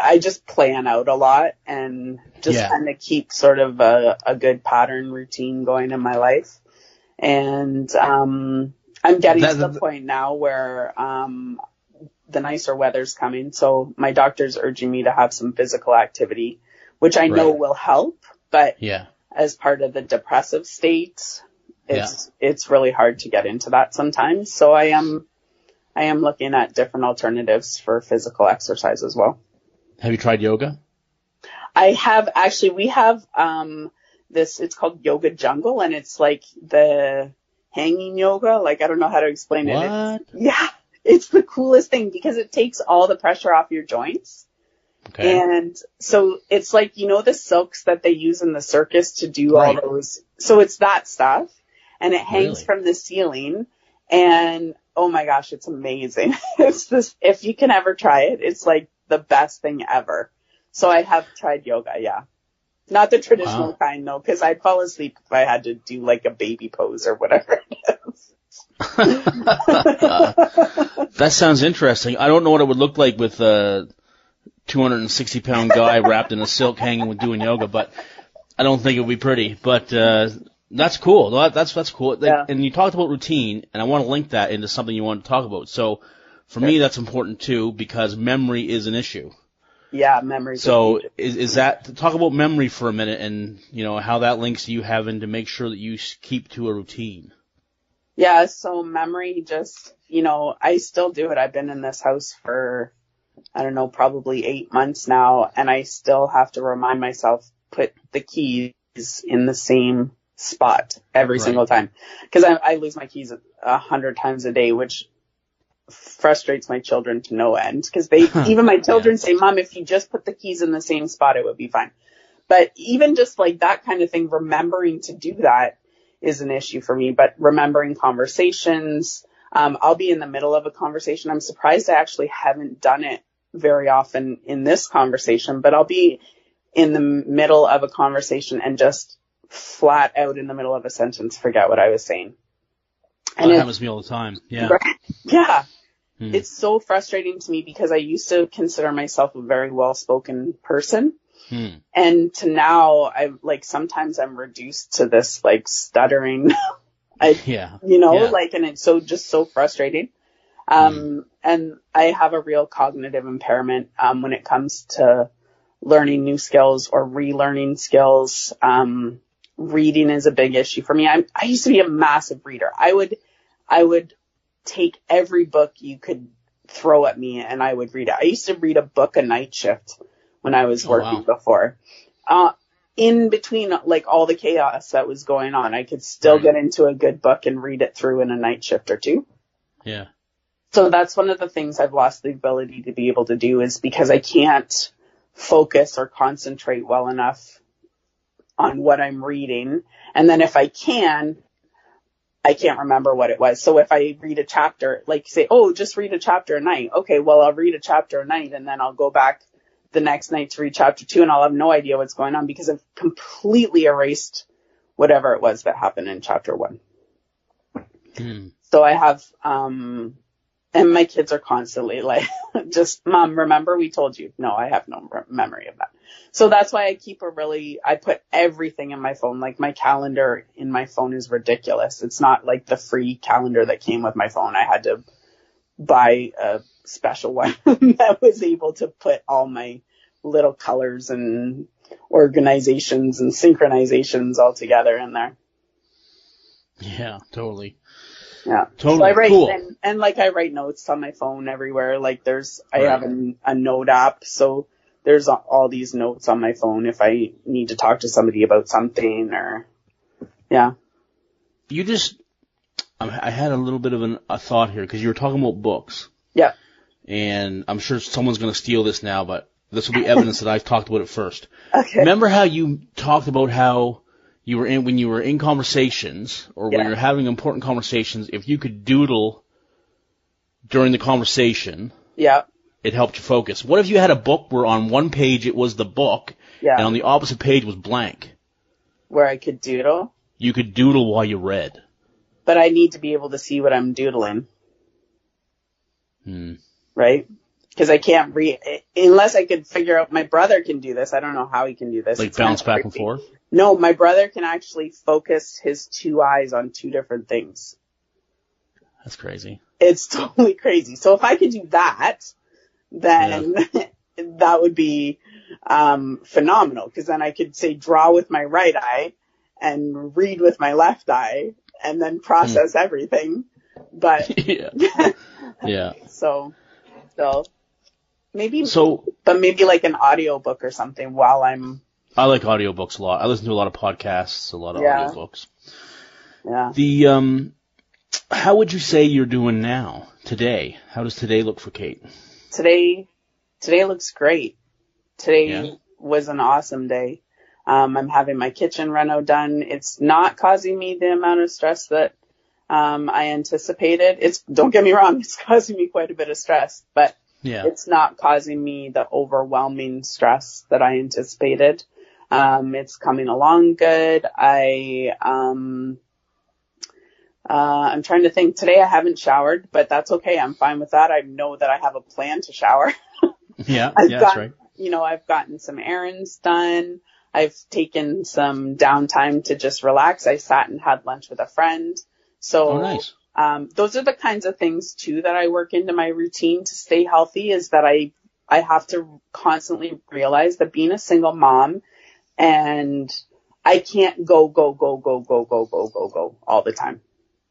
I just plan out a lot and just kind of keep sort of a good pattern routine going in my life. And I'm getting to the point now where the nicer weather's coming. So my doctor's urging me to have some physical activity, which I know will help. But as part of the depressive state, it's really hard to get into that sometimes. So I am looking at different alternatives for physical exercise as well. Have you tried yoga? I have. Actually, we have it's called Yoga Jungle, and it's like the hanging yoga. Like, I don't know how to explain it. It's the coolest thing because it takes all the pressure off your joints. Okay. And so it's like, the silks that they use in the circus to do all those. So it's that stuff, and it hangs from the ceiling. And oh my gosh, it's amazing. It's just, if you can ever try it, it's like the best thing ever. So I have tried yoga, yeah. Not the traditional kind though, because I'd fall asleep if I had to do like a baby pose or whatever it is. That sounds interesting. I don't know what it would look like with a 260-pound guy wrapped in a silk hanging with doing yoga, but I don't think it would be pretty. But that's cool. That's cool. Yeah. And you talked about routine, and I want to link that into something you want to talk about. So for me, that's important too, because memory is an issue. Yeah, memory. So is that, talk about memory for a minute, and you know how that links to you having to make sure that you keep to a routine. Yeah, so memory just, you know, I still do it. I've been in this house for, I don't know, probably 8 months now, and I still have to remind myself, put the keys in the same spot every single time. Because I lose my keys 100 times a day, which frustrates my children to no end. Because even my children say, Mom, if you just put the keys in the same spot, it would be fine. But even just like that kind of thing, remembering to do that is an issue for me. But remembering conversations, I'll be in the middle of a conversation. I'm surprised I actually haven't done it very often in this conversation, but I'll be in the middle of a conversation and just flat out in the middle of a sentence forget what I was saying. And that happens to me all the time. Yeah. Yeah. It's so frustrating to me because I used to consider myself a very well-spoken person. And to now, sometimes I'm reduced to this, like, stuttering, like, and it's so frustrating. And I have a real cognitive impairment, when it comes to learning new skills or relearning skills. Reading is a big issue for me. I used to be a massive reader. I would take every book you could throw at me and I would read it. I used to read a book a night shift when I was working before. In between, like, all the chaos that was going on, I could still get into a good book and read it through in a night shift or two. Yeah. So that's one of the things I've lost the ability to be able to do, is because I can't focus or concentrate well enough on what I'm reading. And then if I can't remember what it was. So if I read a chapter, like, say, just read a chapter a night. Okay, well, I'll read a chapter a night and then I'll go back the next night to read chapter 2 and I'll have no idea what's going on because I've completely erased whatever it was that happened in chapter 1. So I have, and my kids are constantly like, just, Mom, remember we told you? No, I have no memory of that. So that's why I put everything in my phone. Like, my calendar in my phone is ridiculous. It's not like the free calendar that came with my phone. I had to buy a special one that was able to put all my little colors and organizations and synchronizations all together in there. Yeah, totally. Yeah. Totally. So I write, cool. and like, I write notes on my phone everywhere. Like, I have a note app. So there's all these notes on my phone if I need to talk to somebody about something or, yeah. I had a little bit of a thought here because you were talking about books. Yeah. And I'm sure someone's going to steal this now, but this will be evidence that I've talked about it first. Okay. Remember how you talked about how when you were in conversations or when you're having important conversations, if you could doodle during the conversation, it helped you focus. What if you had a book where on one page it was the book and on the opposite page was blank? Where I could doodle? You could doodle while you read. But I need to be able to see what I'm doodling. Right? Because I can't read, unless I could figure out, my brother can do this. I don't know how he can do this. Like, bounce back and forth? No, my brother can actually focus his 2 eyes on 2 different things. That's crazy. It's totally crazy. So if I could do that, then that would be phenomenal. Because then I could, say, draw with my right eye and read with my left eye and then process everything. But yeah. So maybe like an audiobook or something while I'm. I like audiobooks a lot. I listen to a lot of podcasts, a lot of audiobooks. Yeah. How would you say you're doing now, today? How does today look for Kate? Today looks great. Today was an awesome day. I'm having my kitchen reno done. It's not causing me the amount of stress that I anticipated. Don't get me wrong, it's causing me quite a bit of stress, but it's not causing me the overwhelming stress that I anticipated. It's coming along good. I'm trying to think. Today I haven't showered, but that's okay. I'm fine with that. I know that I have a plan to shower. That's right. I've gotten some errands done. I've taken some downtime to just relax. I sat and had lunch with a friend. So, nice. Those are the kinds of things too that I work into my routine to stay healthy, is that I have to constantly realize that being a single mom, and I can't go all the time.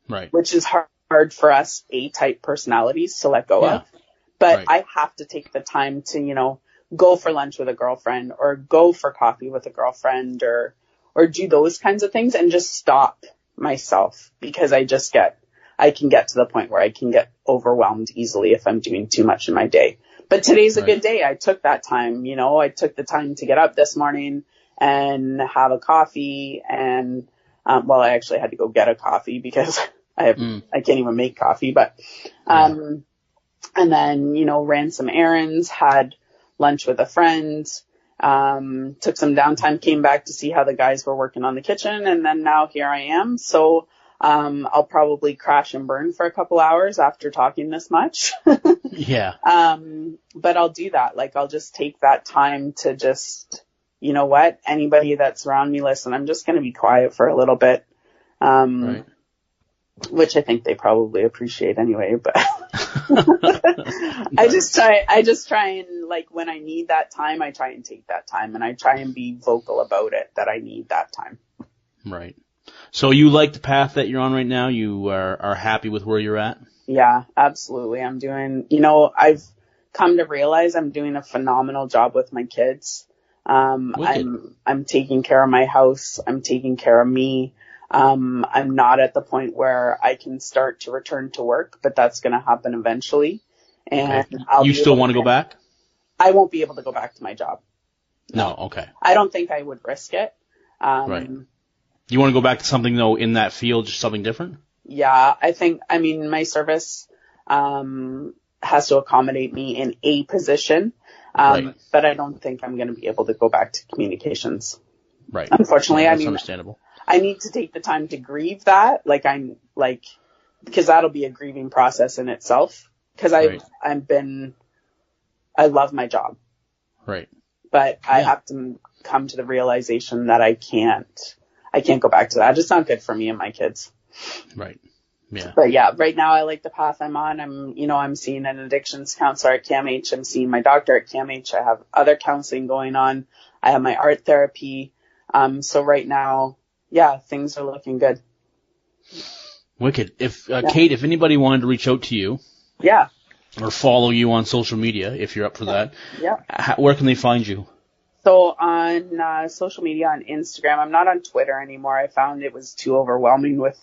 Right. Which is hard for us A-type personalities to let go of. But I have to take the time to, go for lunch with a girlfriend, or go for coffee with a girlfriend, or do those kinds of things, and just stop myself, because I can get to the point where I can get overwhelmed easily if I'm doing too much in my day. But today's a good day. I took that time, I took the time to get up this morning and have a coffee, and I actually had to go get a coffee because I can't even make coffee, but and then, ran some errands, had lunch with a friend, took some downtime, came back to see how the guys were working on the kitchen, and then now here I am. So I'll probably crash and burn for a couple hours after talking this much. But I'll do that. Like, I'll just take that time to just, anybody that's around me, listen, I'm just going to be quiet for a little bit. Which I think they probably appreciate anyway, but I just try and, like, when I need that time, I try and take that time, and I try and be vocal about it, that I need that time. Right. So you like the path that you're on right now? You are happy with where you're at? Yeah, absolutely. I'm doing, I've come to realize I'm doing a phenomenal job with my kids. I'm taking care of my house. I'm taking care of me. I'm not at the point where I can start to return to work, but that's going to happen eventually. And you still want to go back? I won't be able to go back to my job. No. Okay. I don't think I would risk it. Right. You want to go back to something, though, in that field, just something different? Yeah, my service has to accommodate me in a position, but I don't think I'm going to be able to go back to communications. Right. Unfortunately, that's understandable. I need to take the time to grieve that, because that'll be a grieving process in itself, because I love my job. Right. But I have to come to the realization that I can't go back to that. It's not good for me and my kids. Right. Yeah. But yeah, right now I like the path I'm on. I'm seeing an addictions counselor at CAMH. I'm seeing my doctor at CAMH. I have other counseling going on. I have my art therapy. So right now, things are looking good. Wicked. If Kate, if anybody wanted to reach out to you, or follow you on social media, if you're up for that, where can they find you? So on social media, on Instagram, I'm not on Twitter anymore. I found it was too overwhelming with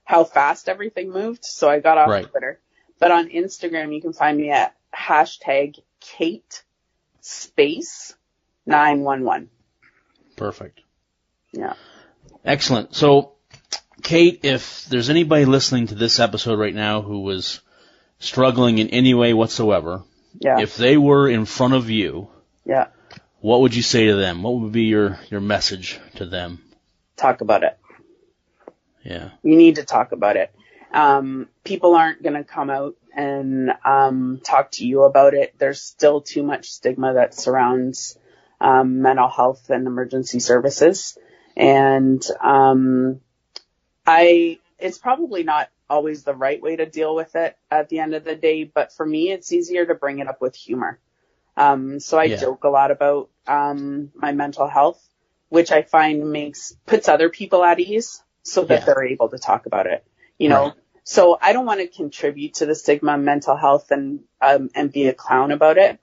how fast everything moved, so I got off Twitter. But on Instagram, you can find me at #Kate_911. Perfect. Yeah. Excellent. So, Kate, if there's anybody listening to this episode right now who was struggling in any way whatsoever, if they were in front of you, what would you say to them? What would be your message to them? Talk about it. Yeah. You need to talk about it. People aren't going to come out and talk to you about it. There's still too much stigma that surrounds mental health and emergency services. And it's probably not always the right way to deal with it at the end of the day, but for me, it's easier to bring it up with humor. So I joke a lot about my mental health, which I find puts other people at ease so that they're able to talk about it, know. So I don't want to contribute to the stigma of mental health and be a clown about it.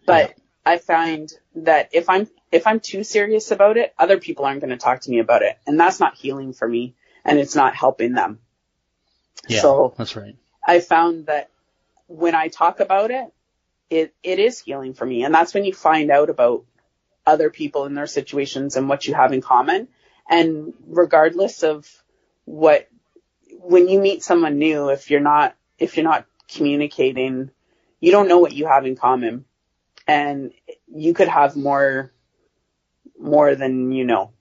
But I find that if I'm too serious about it, other people aren't going to talk to me about it. And that's not healing for me, and it's not helping them. Yeah, so that's right. I found that when I talk about it, it is healing for me. And that's when you find out about other people in their situations and what you have in common. And regardless of what when you meet someone new, if you're not communicating, you don't know what you have in common, and you could have more than you know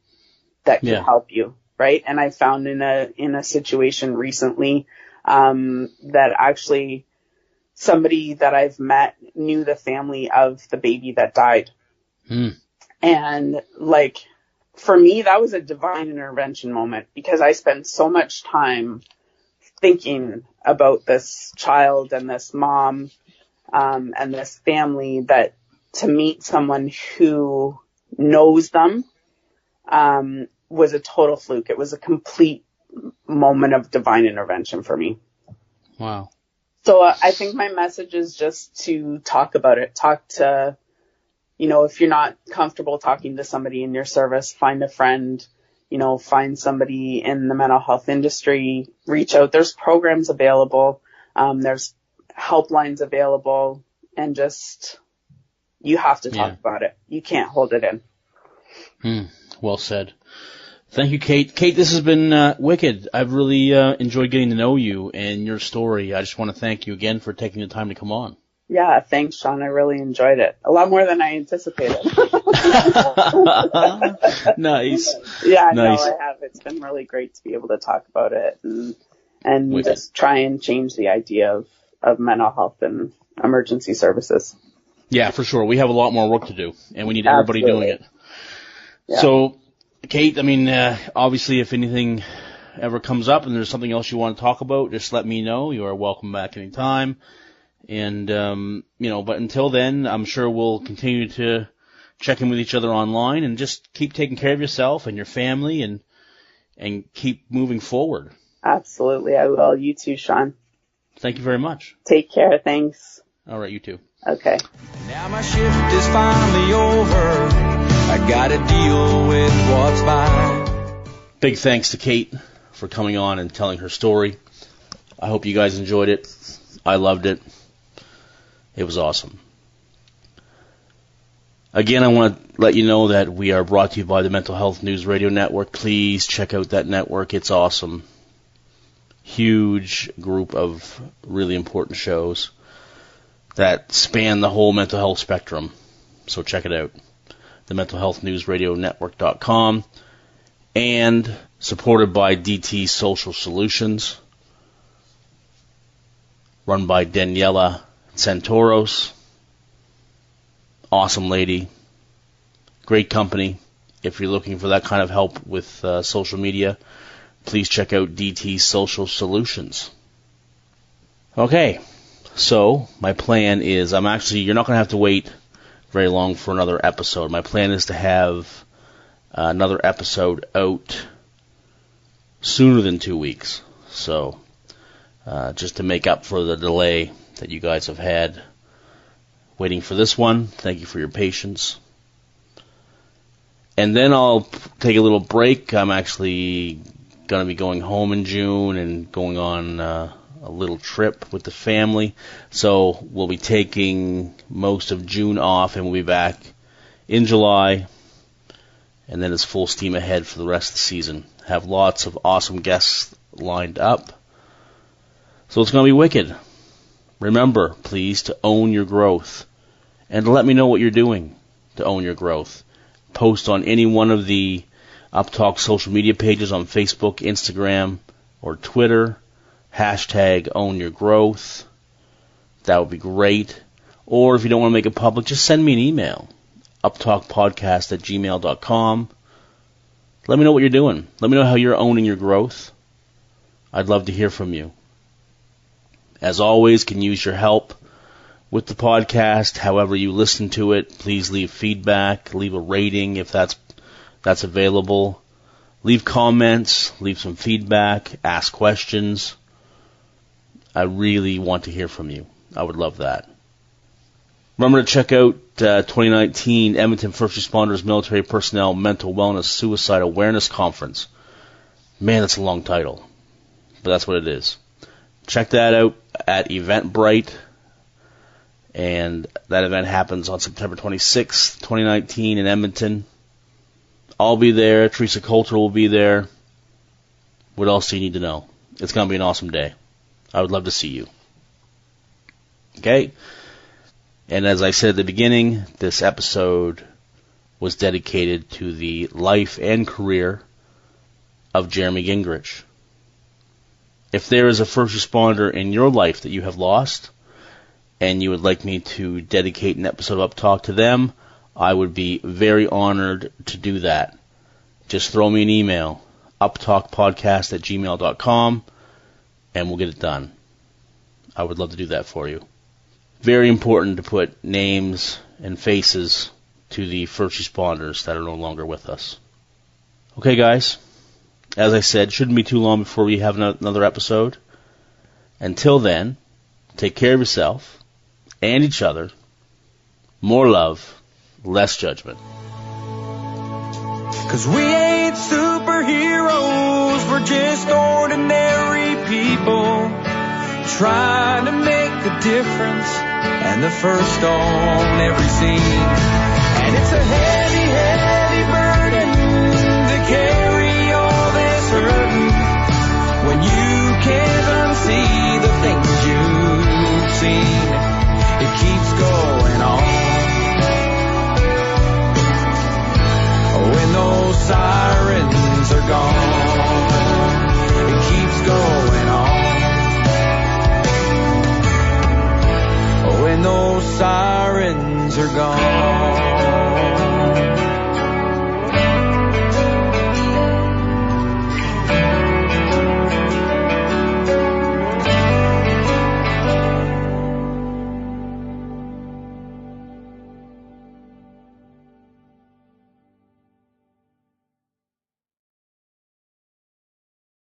that can help you, right? And I found in a situation recently that actually somebody that I've met knew the family of the baby that died. And like, for me, that was a divine intervention moment, because I spent so much time thinking about this child and this mom and this family, that to meet someone who knows them was a total fluke. It was a complete moment of divine intervention for me. Wow. So I think my message is just to talk about it. Talk to, if you're not comfortable talking to somebody in your service, find a friend, find somebody in the mental health industry, reach out. There's programs available. There's helplines available, and just, you have to talk about it. You can't hold it in. Well said. Thank you, Kate. Kate, this has been wicked. I've really enjoyed getting to know you and your story. I just want to thank you again for taking the time to come on. Yeah, thanks, Sean. I really enjoyed it. A lot more than I anticipated. Nice. Yeah, nice. No, I have. It's been really great to be able to talk about it and just try and change the idea of mental health and emergency services. Yeah, for sure. We have a lot more work to do, and we need everybody doing it. Yeah. So, Kate, I mean, obviously, if anything ever comes up and there's something else you want to talk about, just let me know. You are welcome back anytime. And, but until then, I'm sure we'll continue to check in with each other online and just keep taking care of yourself and your family and keep moving forward. Absolutely. I will. You too, Sean. Thank you very much. Take care. Thanks. All right, you too. Okay. Now my shift is finally over. I gotta deal with what's mine. Big thanks to Kate for coming on and telling her story. I hope you guys enjoyed it. I loved it. It was awesome. Again, I want to let you know that we are brought to you by the Mental Health News Radio Network. Please check out that network. It's awesome. Huge group of really important shows that span the whole mental health spectrum. So check it out. The mentalhealthnewsradionetwork.com, and supported by DT Social Solutions, run by Daniela Santoros. Awesome lady. Great company. If you're looking for that kind of help with social media, please check out DT Social Solutions. Okay, so my plan is you're not going to have to wait very long for another episode. My plan is to have another episode out sooner than 2 weeks. So, just to make up for the delay that you guys have had waiting for this one, thank you for your patience. And then I'll take a little break. I'm actually going to be going home in June and going on a little trip with the family. So we'll be taking most of June off, and we'll be back in July. And then it's full steam ahead for the rest of the season. Have lots of awesome guests lined up. So it's going to be wicked. Remember, please, to own your growth. And to let me know what you're doing to own your growth. Post on any one of the UpTalk social media pages on Facebook, Instagram, or Twitter. Hashtag own your growth. That would be great. Or if you don't want to make it public, just send me an email. uptalkpodcast@gmail.com. Let me know what you're doing. Let me know how you're owning your growth. I'd love to hear from you. As always, can use your help with the podcast. However you listen to it, please leave feedback, leave a rating if that's available. Leave comments, leave some feedback, ask questions. I really want to hear from you. I would love that. Remember to check out 2019 Edmonton First Responders Military Personnel Mental Wellness Suicide Awareness Conference. Man, that's a long title, but that's what it is. Check that out at Eventbrite, and that event happens on September 26th, 2019 in Edmonton. I'll be there. Teresa Coulter will be there. What else do you need to know? It's going to be an awesome day. I would love to see you. Okay? And as I said at the beginning, this episode was dedicated to the life and career of Jeremy Gingrich. If there is a first responder in your life that you have lost, and you would like me to dedicate an episode of UpTalk to them, I would be very honored to do that. Just throw me an email, uptalkpodcast@gmail.com, and we'll get it done. I would love to do that for you. Very important to put names and faces to the first responders that are no longer with us. Okay, guys. As I said, shouldn't be too long before we have another episode. Until then, take care of yourself and each other. More love, less judgment. 'Cause we ain't superheroes, we're just ordinary people trying to make a difference and the first on every scene. And it's a heavy, heavy burden to carry all this hurting when you can't unsee the things you've seen. It keeps going on. When those sirens are gone, it keeps going on. When those sirens are gone.